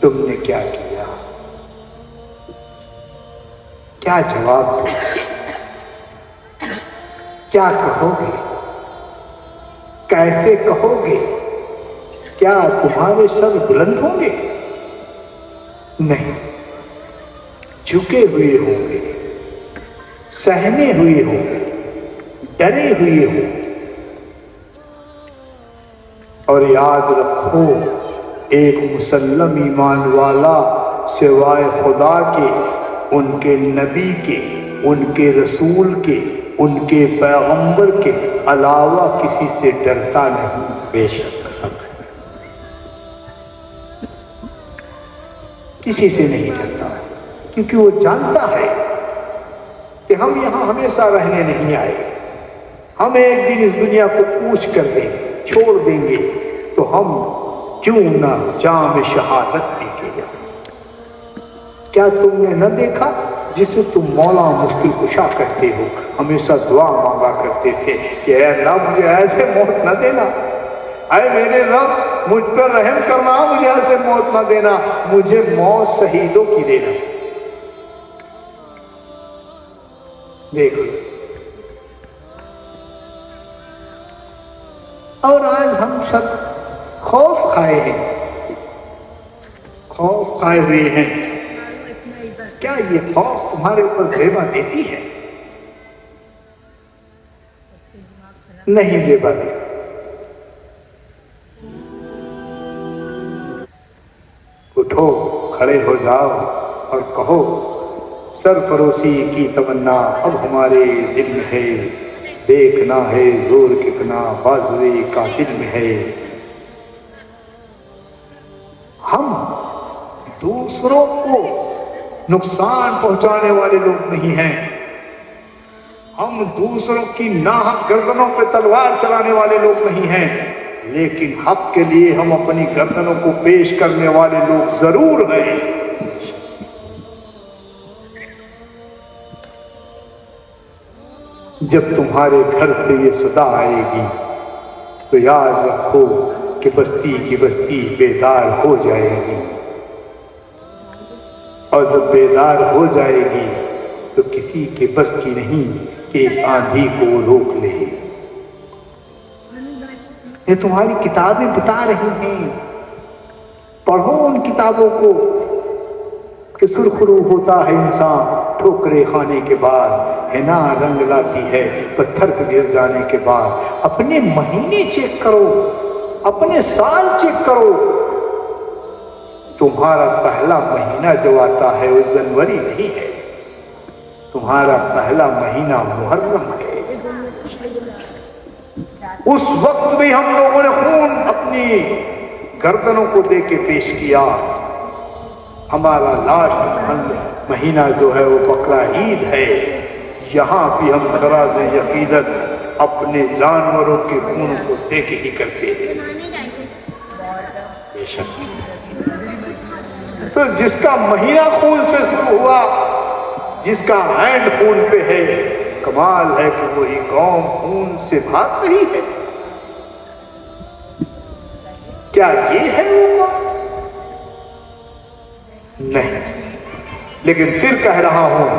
[SPEAKER 1] तुमने क्या किया? क्या जवाब दोगे? क्या कहोगे? कैसे कहोगे? क्या तुम्हारे सर बुलंद होंगे? नहीं, झुके हुए होंगे, सहमे हुए होंगे, डरे हुए होंगे। और याद रखो, एक मुसल्लम ईमान वाला सिवाय खुदा के, उनके नबी के, उनके रसूल के, उनके पैगंबर के अलावा किसी से डरता नहीं। बेशक किसी से नहीं डरता, क्योंकि वो जानता है कि हम यहां हमेशा रहने नहीं आए। हम एक दिन इस दुनिया को पूछ कर देंगे, छोड़ देंगे, तो हम क्यों ना जाम शहादत देंगे। क्या तुमने न देखा जिसे तुम मौला मुश्किल कुशा कहते हो, हमेशा दुआ मांगा करते थे कि ऐ अल्लाह मुझे ऐसे मौत न देना, ऐ मेरे रब मुझ पर रहम करना, मुझे ऐसे मौत न देना, मुझे मौत शहीदों की देना। देखो, और आज हम सब खौफ खाए हैं, खौफ खाए हुए हैं। क्या ये खौफ तुम्हारे ऊपर जेबा देती है? नहीं जेबा देती। उठो, खड़े हो जाओ और कहो, सरफरोशी की तमन्ना अब हमारे दिल में है, देखना है जोर कितना बाजुए का दिल में है। हम दूसरों को नुकसान पहुंचाने वाले लोग नहीं हैं, हम दूसरों की नाहक गर्दनों पर तलवार चलाने वाले लोग नहीं हैं, लेकिन हक के लिए हम अपनी गर्दनों को पेश करने वाले लोग जरूर हैं। जब तुम्हारे घर से ये सदा आएगी तो याद रखो कि बस्ती की बस्ती बेदार हो जाएगी, और जब बेदार हो जाएगी तो किसी के बस की नहीं कि इस आंधी को रोक ले। ये तुम्हारी किताबें बता रही हैं, पढ़ो उन किताबों को कि सुरखरू होता है इंसान ठोकरे खाने के बाद, है ना रंग लाती है पत्थर पर गिर जाने के बाद। अपने महीने चेक करो, अपने साल चेक करो। तुम्हारा पहला महीना जो आता है वो जनवरी नहीं है, तुम्हारा पहला महीना मुहर्रम है। उस वक्त भी हम लोगों ने खून अपनी गर्दनों को दे के पेश किया। हमारा लास्ट महीना जो है वो बकरा ईद है। यहाँ भी हम खराज यकीदत अपने जानवरों के खून को दे के ही करते हैं। तो जिसका महीना खून से शुरू हुआ, जिसका हैंड खून पे है, कमाल है कि वही कौम खून से भाग रही है। क्या ये है वो कौम? नहीं। लेकिन फिर कह रहा हूं,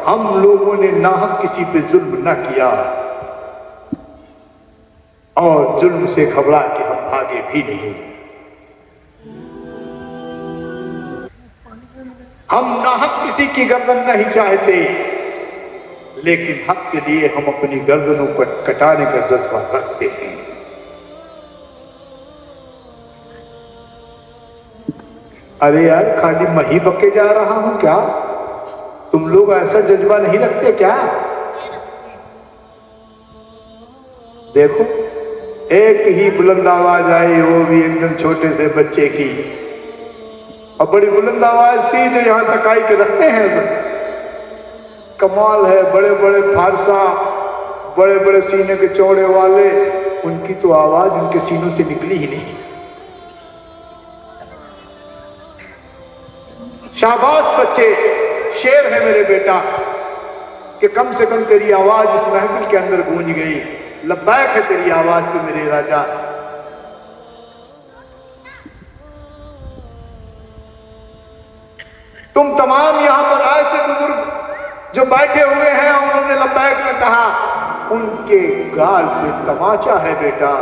[SPEAKER 1] हम लोगों ने नाहक किसी पे जुल्म न किया, और जुल्म से घबरा के हम भागे भी नहीं। हम नाहक किसी की गर्दन नहीं चाहते, लेकिन हक के लिए हम अपनी गर्दनों को कटाने का जज्बा रखते हैं। अरे यार, खाली मही बके जा रहा हूं क्या? तुम लोग ऐसा जज्बा नहीं रखते क्या? देखो, एक ही बुलंद आवाज आई, वो भी एकदम छोटे से बच्चे की, और बड़ी बुलंद आवाज थी जो यहां तक आई के रखते हैं सब। कमाल है, बड़े बड़े फारसा, बड़े बड़े सीने के चौड़े वाले, उनकी तो आवाज उनके सीनों से निकली ही नहीं। शाबाश बच्चे, शेर है मेरे बेटा कि कम से कम तेरी आवाज इस महफिल के अंदर गूंज गई। लब्बैक है तेरी आवाज पे मेरे राजा। तुम तमाम यहां पर आए से बुजुर्ग जो बैठे हुए हैं, उन्होंने लब्बैक में कहा, उनके गाल पे तमाचा है बेटा।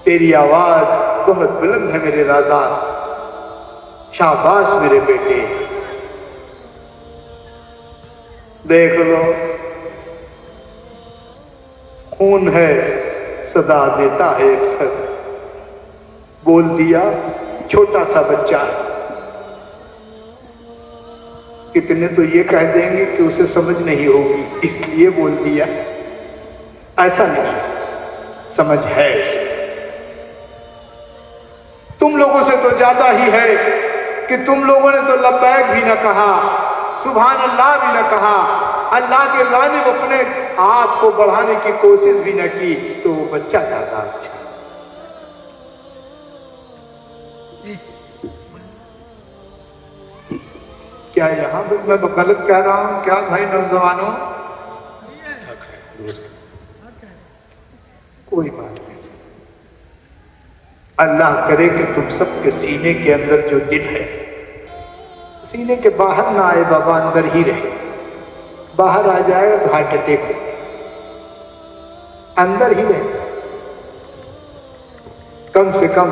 [SPEAKER 1] तेरी आवाज बहुत बुलंद है मेरे राजा। शाबाश मेरे बेटे। देख लो, खून है सदा देता है अक्सर। बोल दिया छोटा सा बच्चा। कितने तो ये कह देंगे कि उसे समझ नहीं होगी इसलिए बोल दिया। ऐसा नहीं, समझ है। तुम लोगों से तो ज्यादा ही है कि तुम लोगों ने तो लब्बैक भी न कहा, सुभान अल्लाह भी न कहा, अल्लाह के जानिब अपने आप को बढ़ाने की कोशिश भी न की, तो वो बच्चा ज्यादा अच्छा। क्या यहां पर मैं गलत कह रहा हूं क्या भाई नौजवानों? कोई बात नहीं। अल्लाह करे कि तुम सबके सीने के अंदर जो दिल है, सीने के बाहर ना आए बाबा, अंदर ही रहे। बाहर आ जाएगा तो हार्ट अटैक हो, अंदर ही रहे। कम से कम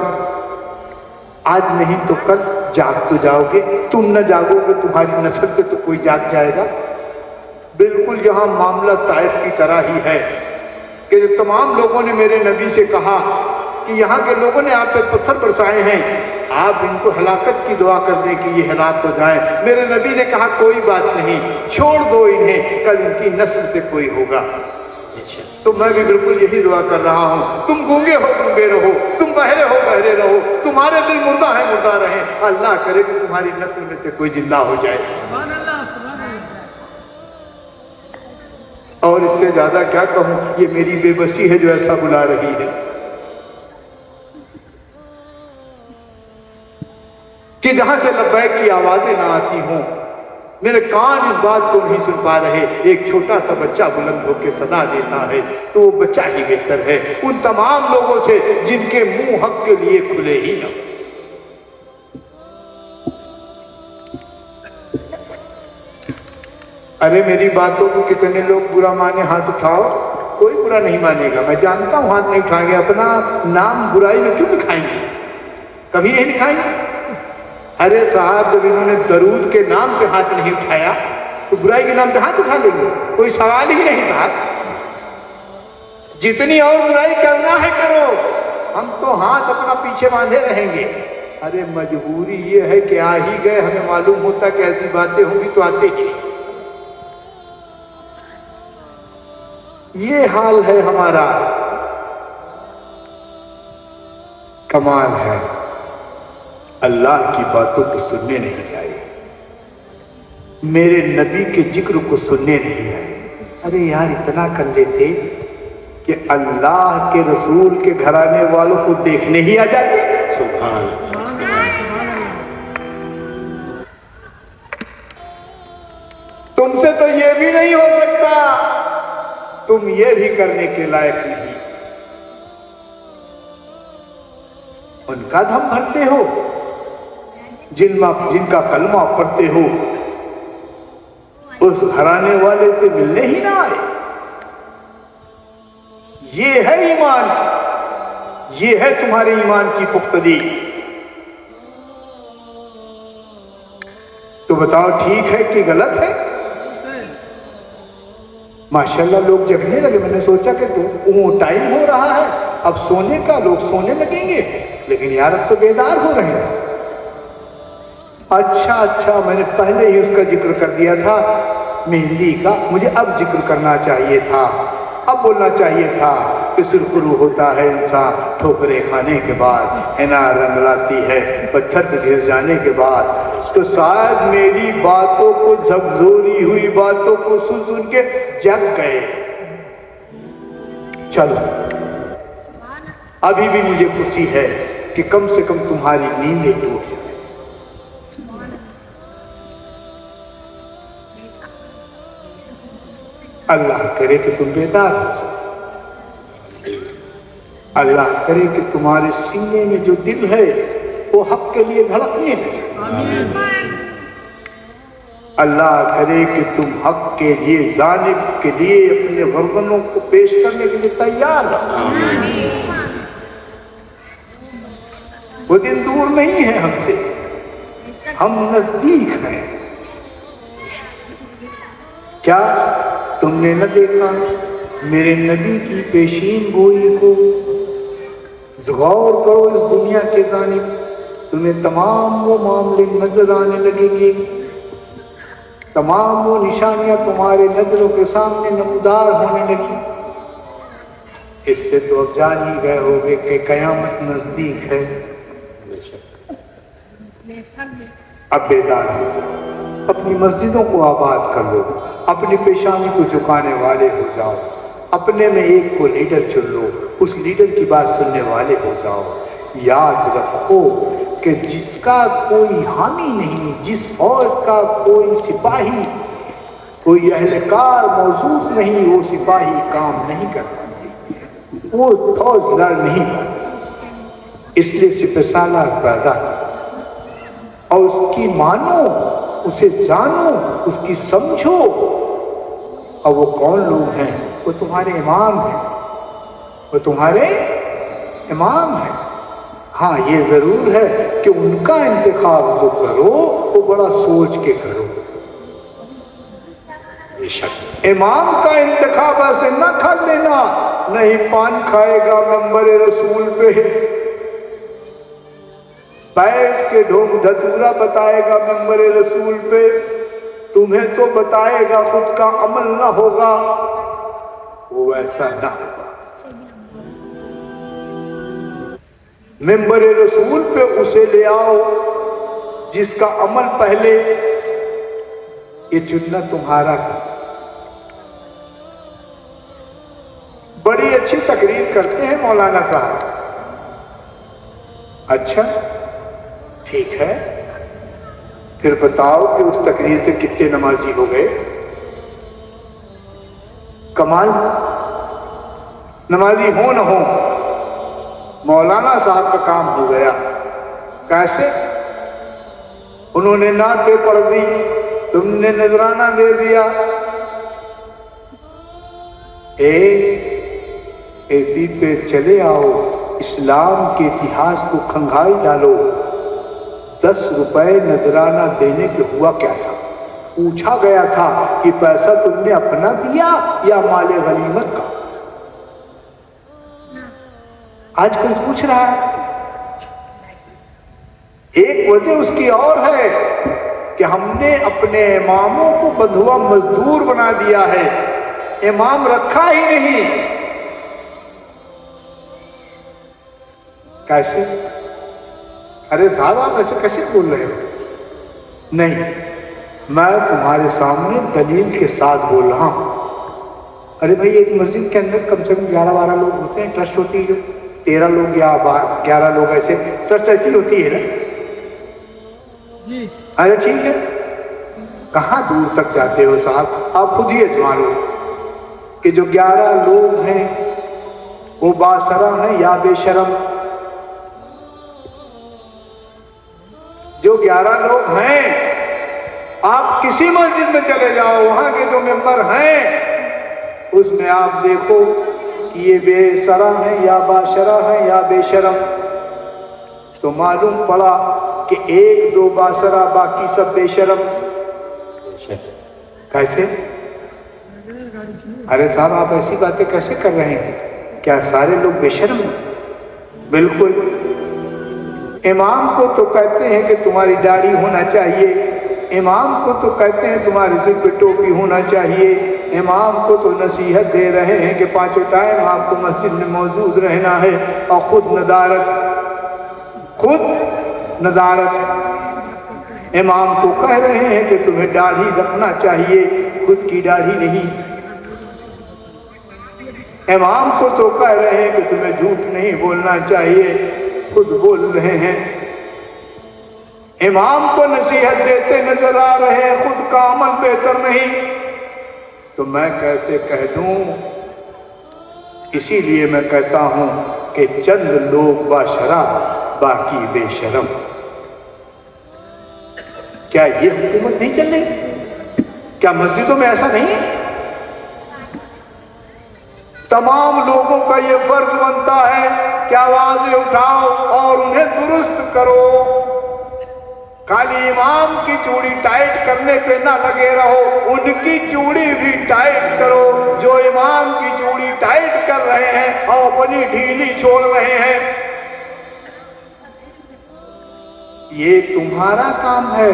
[SPEAKER 1] आज नहीं तो कल जाग तो जाओगे। तुम न जागोगे, तुम्हारी नस्ल पे तो कोई जाग जाएगा। बिल्कुल यहां मामला ताइफ की तरह ही है कि जो तमाम लोगों ने मेरे नबी से कहा कि यहाँ के लोगों ने आप पे पत्थर बरसाए हैं, आप इनको हलाकत की दुआ कर दें कि ये हलाक हो जाए। मेरे नबी ने कहा कोई बात नहीं, छोड़ दो इन्हें, कल इनकी नस्ल से कोई होगा। तो मैं भी बिल्कुल यही दुआ कर रहा हूं। तुम गूंगे हो गूंगे रहो, तुम बहरे हो बहरे रहो, तुम्हारे दिल मुर्दा है मुर्दा रहे। अल्लाह करे कि तुम्हारी नस्ल में से कोई जिंदा हो जाए। और इससे ज्यादा क्या कहूं, ये मेरी बेबसी है जो ऐसा बुला रही है कि जहां से लब्बैक की आवाजें ना आती हों। मेरे कान इस बात को नहीं सुन पा रहे। एक छोटा सा बच्चा बुलंद होकर सदा देता है तो वो बच्चा ही बेहतर है उन तमाम लोगों से जिनके मुंह हक के लिए खुले ही ना। अरे मेरी बातों को कितने लोग बुरा माने, हाथ उठाओ। कोई बुरा नहीं मानेगा, मैं जानता हूं हाथ नहीं उठाएंगे। अपना नाम बुराई में क्यों लिखाएंगे? कभी नहीं लिखाएंगे। अरे साहब, जब इन्होंने दरूद के नाम पे हाथ नहीं उठाया तो बुराई के नाम पे हाथ उठा लेंगे? कोई सवाल ही नहीं था। जितनी और बुराई करना है करो, हम तो हाथ अपना पीछे बांधे रहेंगे। अरे मजबूरी ये है कि आ ही गए, हमें मालूम होता कि ऐसी बातें होंगी तो आते ही। ये हाल है हमारा। कमाल है, अल्लाह की बातों को सुनने नहीं आए, मेरे नबी के जिक्र को सुनने नहीं आए। अरे यार, इतना कर लेते कि अल्लाह के रसूल के घराने वालों को देखने ही आ जाते। सुभान तुमसे तो ये भी नहीं हो सकता, तुम ये भी करने के लायक नहीं। उनका दम भरते हो, जिनका कलमा पढ़ते हो, उस घराने वाले से मिलने ही ना आए। ये है ईमान, ये है तुम्हारे ईमान की पुख्तगी। तो बताओ ठीक है कि गलत है? माशाल्लाह लोग जगने लगे। मैंने सोचा कि तो टाइम हो रहा है, अब सोने का, लोग सोने लगेंगे, लेकिन यार अब तो बेदार हो रहे हैं। अच्छा, मैंने पहले ही उसका जिक्र कर दिया था मेहंदी का, मुझे अब जिक्र करना चाहिए था, अब बोलना चाहिए था कि सुरखरू होता है इंसान ठोकरे खाने के बाद, है ना, रंग लाती है पत्थर पे गिर जाने के बाद। तो शायद मेरी बातों को, झकझोरी हुई बातों को सुन सुन के जग गए। चलो, अभी भी मुझे खुशी है कि कम से कम तुम्हारी नींदें टूट जाए। अल्लाह करे कि तुम बेदार हो जाओ। अल्लाह करे कि तुम्हारे सीने में जो दिल है वो हक के लिए धड़कने लगे। अल्लाह करे कि तुम हक के लिए, जानिब के लिए अपने गर्दनों को पेश करने के लिए तैयार रहो। वो दिन दूर नहीं है हमसे, हम नजदीक हैं। क्या तुमने न देखा मेरे नबी की पेशीन गोई को? गौर करो इस दुनिया के जानिब, तुम्हें तमाम वो मामले नजर आने लगेंगे, तमाम वो निशानियां तुम्हारे नजरों के सामने नमूदार होने लगी। इससे तो अब जान ही गए होगे कि कयामत नजदीक है। अब बेदार हो जाओ, अपनी मस्जिदों को आबाद कर लो, अपनी पेशानी को झुकाने वाले हो जाओ, अपने में एक को लीडर चुन लो, उस लीडर की बात सुनने वाले हो जाओ। याद रखो कि जिसका कोई हामी नहीं, जिस फौज का कोई सिपाही, कोई अहलकार मौजूद नहीं, वो सिपाही काम नहीं कर पाती, वो फौज लड़ नहीं पाती। इसलिए सिपहसालार पैदा और उसकी मानो, उसे जानो, उसकी समझो। और वो कौन लोग हैं? वो तुम्हारे इमाम हैं, वो तुम्हारे इमाम हैं। हाँ, ये जरूर है कि उनका इंतखाब जो करो वो बड़ा सोच के करो। बेशक इमाम का इंतखाब ऐसे न कर लेना, नहीं पान खाएगा मेंबर रसूल पे, बैठ के ढोंग धतूरा बताएगा मेंबर रसूल पे, तुम्हें तो बताएगा, खुद का अमल ना होगा, वो ऐसा ना होगा। मेंबर रसूल पे उसे ले आओ जिसका अमल पहले, ये चुनना तुम्हारा है। बड़ी अच्छी तकरीर करते हैं मौलाना साहब। अच्छा ठीक है, फिर बताओ कि उस तकरीर से कितने नमाजी हो गए? कमाल, नमाजी हो न हो, मौलाना साहब का काम हो गया। कैसे? उन्होंने नाते पढ़ दी, तुमने नजराना दे दिया। ऐसी पे चले आओ, इस्लाम के इतिहास को खंगाई डालो। 10 रुपए नजराना देने पे हुआ क्या था? पूछा गया था कि पैसा तुमने अपना दिया या माले गनीमत का? आज कोई पूछ रहा है? एक वजह उसकी और है कि हमने अपने इमामों को बंधुआ मजदूर बना दिया है, इमाम रखा ही नहीं। कैसे? अरे साहब आप ऐसे कैसे बोल रहे हो? नहीं, मैं तुम्हारे सामने दलील के साथ बोल रहा हूं। अरे भाई, एक मस्जिद के अंदर कम से कम 11-12 लोग होते हैं, ट्रस्ट होती है, 13 लोग या 11 लोग, ऐसे ट्रस्ट ऐसी होती है ना जी। अरे ठीक है, कहां दूर तक जाते हो साहब, आप खुद ही अजमा लो कि जो 11 लोग हैं वो बाशरम है या बेशरम? जो 11 लोग हैं, आप किसी मस्जिद में चले जाओ, वहां के जो मेंबर हैं उसमें आप देखो कि ये बेशरम है या बाशरा है या बेशरम, तो मालूम पड़ा कि 1-2 बाशरा, बाकी सब बेशरम। कैसे? अरे साहब, आप ऐसी बातें कैसे कर रहे हैं? क्या सारे लोग बेशर्म हैं? बिल्कुल। इमाम को तो कहते हैं कि तुम्हारी दाढ़ी होना चाहिए, इमाम को तो कहते हैं तुम्हारे सिर पे टोपी होना चाहिए, इमाम को तो नसीहत दे रहे हैं कि 5 टाइम आपको मस्जिद में मौजूद रहना है, और खुद नदारत इमाम को कह रहे हैं कि तुम्हें दाढ़ी रखना चाहिए, खुद की दाढ़ी नहीं। इमाम को तो कह रहे हैं कि तुम्हें झूठ नहीं बोलना चाहिए, खुद बोल रहे हैं। इमाम को नसीहत देते नजर आ रहे हैं, खुद का अमल बेहतर नहीं। तो मैं कैसे कह दूं? इसीलिए मैं कहता हूं कि चंद लोग बाशराब, बाकी बेशरम। क्या ये हुकूमत नहीं चल रही? क्या मस्जिदों में ऐसा नहीं है? तमाम लोगों का ये फर्ज बनता है कि आवाजें उठाओ और उन्हें दुरुस्त करो। खाली इमाम की चूड़ी टाइट करने पे ना लगे रहो, उनकी चूड़ी भी टाइट करो जो इमाम की चूड़ी टाइट कर रहे हैं और अपनी ढीली छोड़ रहे हैं। ये तुम्हारा काम है,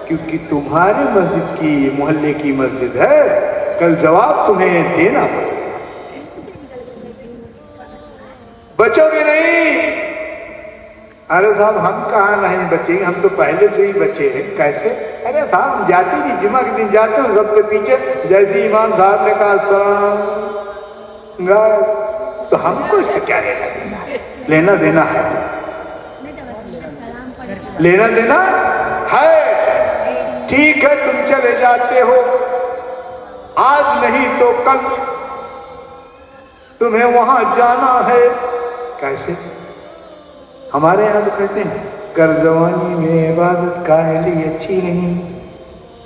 [SPEAKER 1] क्योंकि तुम्हारे मस्जिद की, मोहल्ले की मस्जिद है, कल जवाब तुम्हें देना पड़ेगा। बचोगे नहीं? अरे साहब, हम कहाँ नहीं बचेंगे, हम तो पहले से ही बचे हैं। कैसे? अरे साहब, हम जाते नहीं, जुमा के दिन जाते हो सबसे पीछे, जैसे इमाम साहब ने कहा सलाम, तो हमको इससे क्या लेना देना है? लेना देना है, लेना देना है। ठीक है, तुम चले जाते हो, आज नहीं तो कल तुम्हें वहां जाना है। कैसे? हमारे यहाँ तो कहते हैं कर जवानी में इबादत काहली अच्छी नहीं,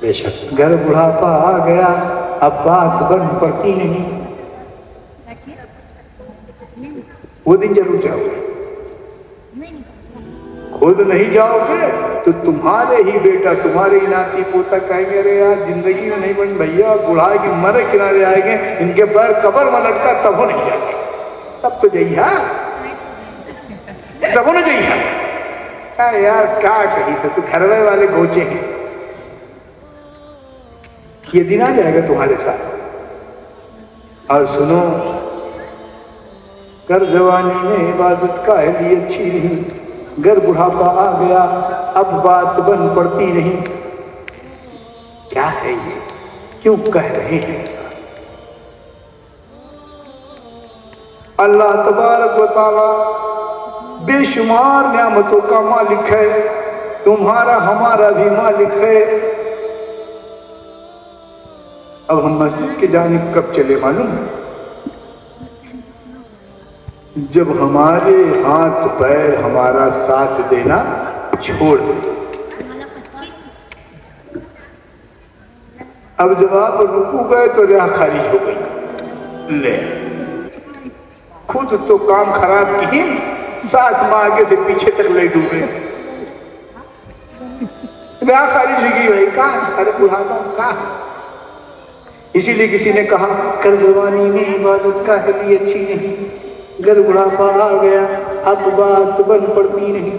[SPEAKER 2] बेशक
[SPEAKER 1] घर बुढ़ापा आ गया अब बात बन पड़ती नहीं। वो दिन जरूर जाओगे, खुद नहीं जाओगे तो तुम्हारे ही बेटा, तुम्हारे ही नाती पोता कहेंगे अरे यार जिंदगी में नहीं बन भैया, बुढ़ा की मरे किनारे आएंगे, इनके पैर कबर में लटका तब हो नहीं जाएंगे, तब तो जइया, तब होना चाहिए। यार क्या कही तो घर वाले गोचे हैं। ये दिन आ जाएगा तुम्हारे साथ। और सुनो, कर जवानी में इबादत काहली अच्छी नहीं, घर बुढ़ापा आ गया अब बात बन पड़ती नहीं। क्या है ये? क्यों कह रहे हैं? अल्लाह तबारक व तआला बेशुमार नियामतों का मालिक है, तुम्हारा हमारा भी मालिक है। अब हम मस्जिद की जानिब कब चले मालूम है? जब हमारे हाथ पैर हमारा साथ देना छोड़ दे। अब जब आप रुकू गए तो राह खाली हो गई। ले, खुद तो काम खराब की, साथ में आगे से पीछे तक ले डूबे, राह खाली जगी भाई। कहां? अरे बुढ़ापा कहां? इसीलिए किसी ने कहा कर जवानी में इबादत काहली अच्छी नहीं, घर बुढ़ापा आ गया अब बात बन पड़ती नहीं।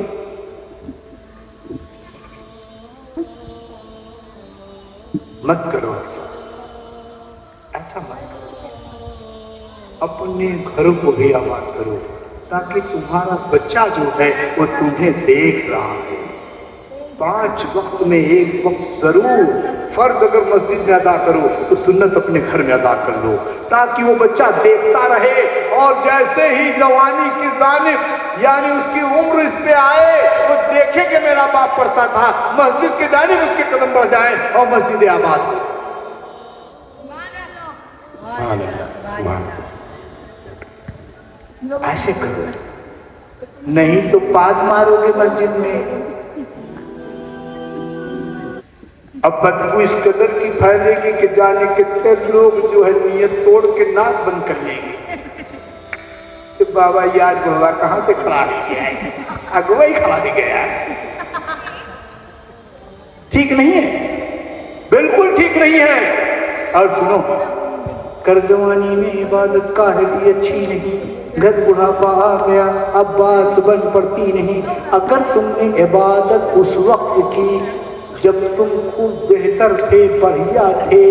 [SPEAKER 1] मत करो ऐसा, मत करो। अपने घर को भी आबाद करो ताकि तुम्हारा बच्चा जो है वो तुम्हें देख रहा है। 5 वक्त में एक वक्त जरूर फर्ज अगर मस्जिद में अदा करो तो सुन्नत अपने घर में अदा कर लो, ताकि वो बच्चा देखता रहे और जैसे ही जवानी की जानिब यानी उसकी उम्र इस पे आए वो देखे कि मेरा बाप पढ़ता था, मस्जिद की जानिब उसके कदम बढ़ जाए और मस्जिद आबाद हो। ऐसे करो, नहीं तो पाद मारोगे मस्जिद में। अब बदबू इस कदर की फैलेगी कि जाने कितने लोग जो है नियत तोड़ के नाक बंद कर लेंगे कि बाबा याद बुढ़वा कहां से खड़ा नहीं गया है, अगुआ ही खड़ा नहीं गया है। ठीक नहीं है, बिल्कुल ठीक नहीं है। और सुनो, कर जवानी में इबादत काहली अच्छी नहीं, घर बुढ़ापा आ गया अब बात बन पड़ती नहीं। अगर तुमने इबादत उस वक्त की जब तुम खूब बेहतर थे, बढ़िया थे,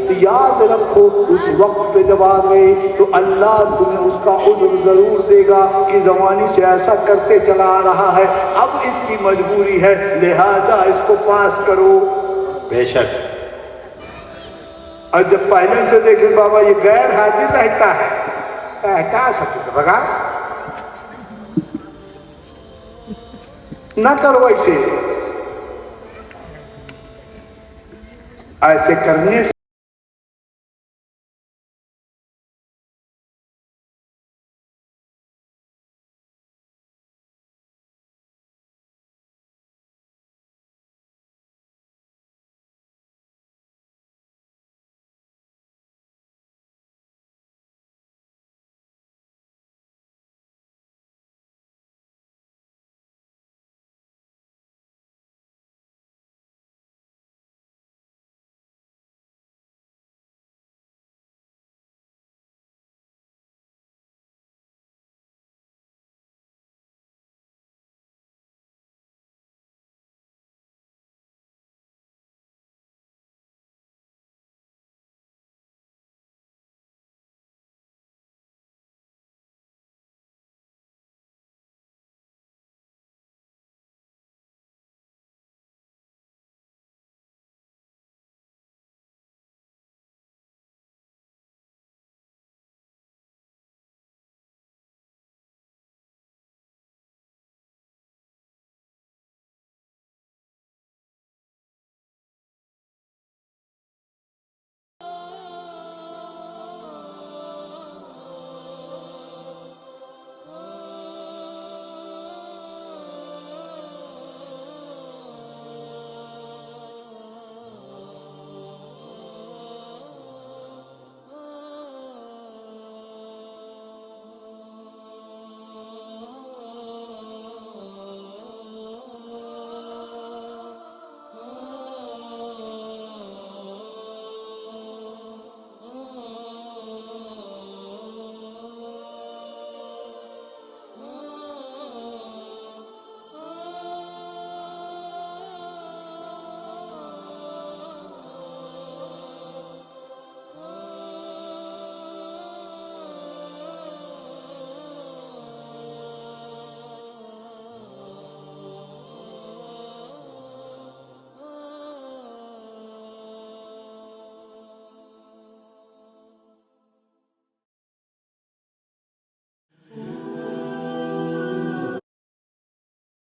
[SPEAKER 1] तो याद रखो उस वक्त पे जब आ गए तो अल्लाह तुम्हें उसका उज्र जरूर देगा कि जवानी से ऐसा करते चला आ रहा है, अब इसकी मजबूरी है, लिहाजा इसको पास करो।
[SPEAKER 2] बेशक।
[SPEAKER 1] और जब पहले से देखे बाबा ये गैर हाजिर रहता है, क्या सकते भगा न करो ऐसे करने से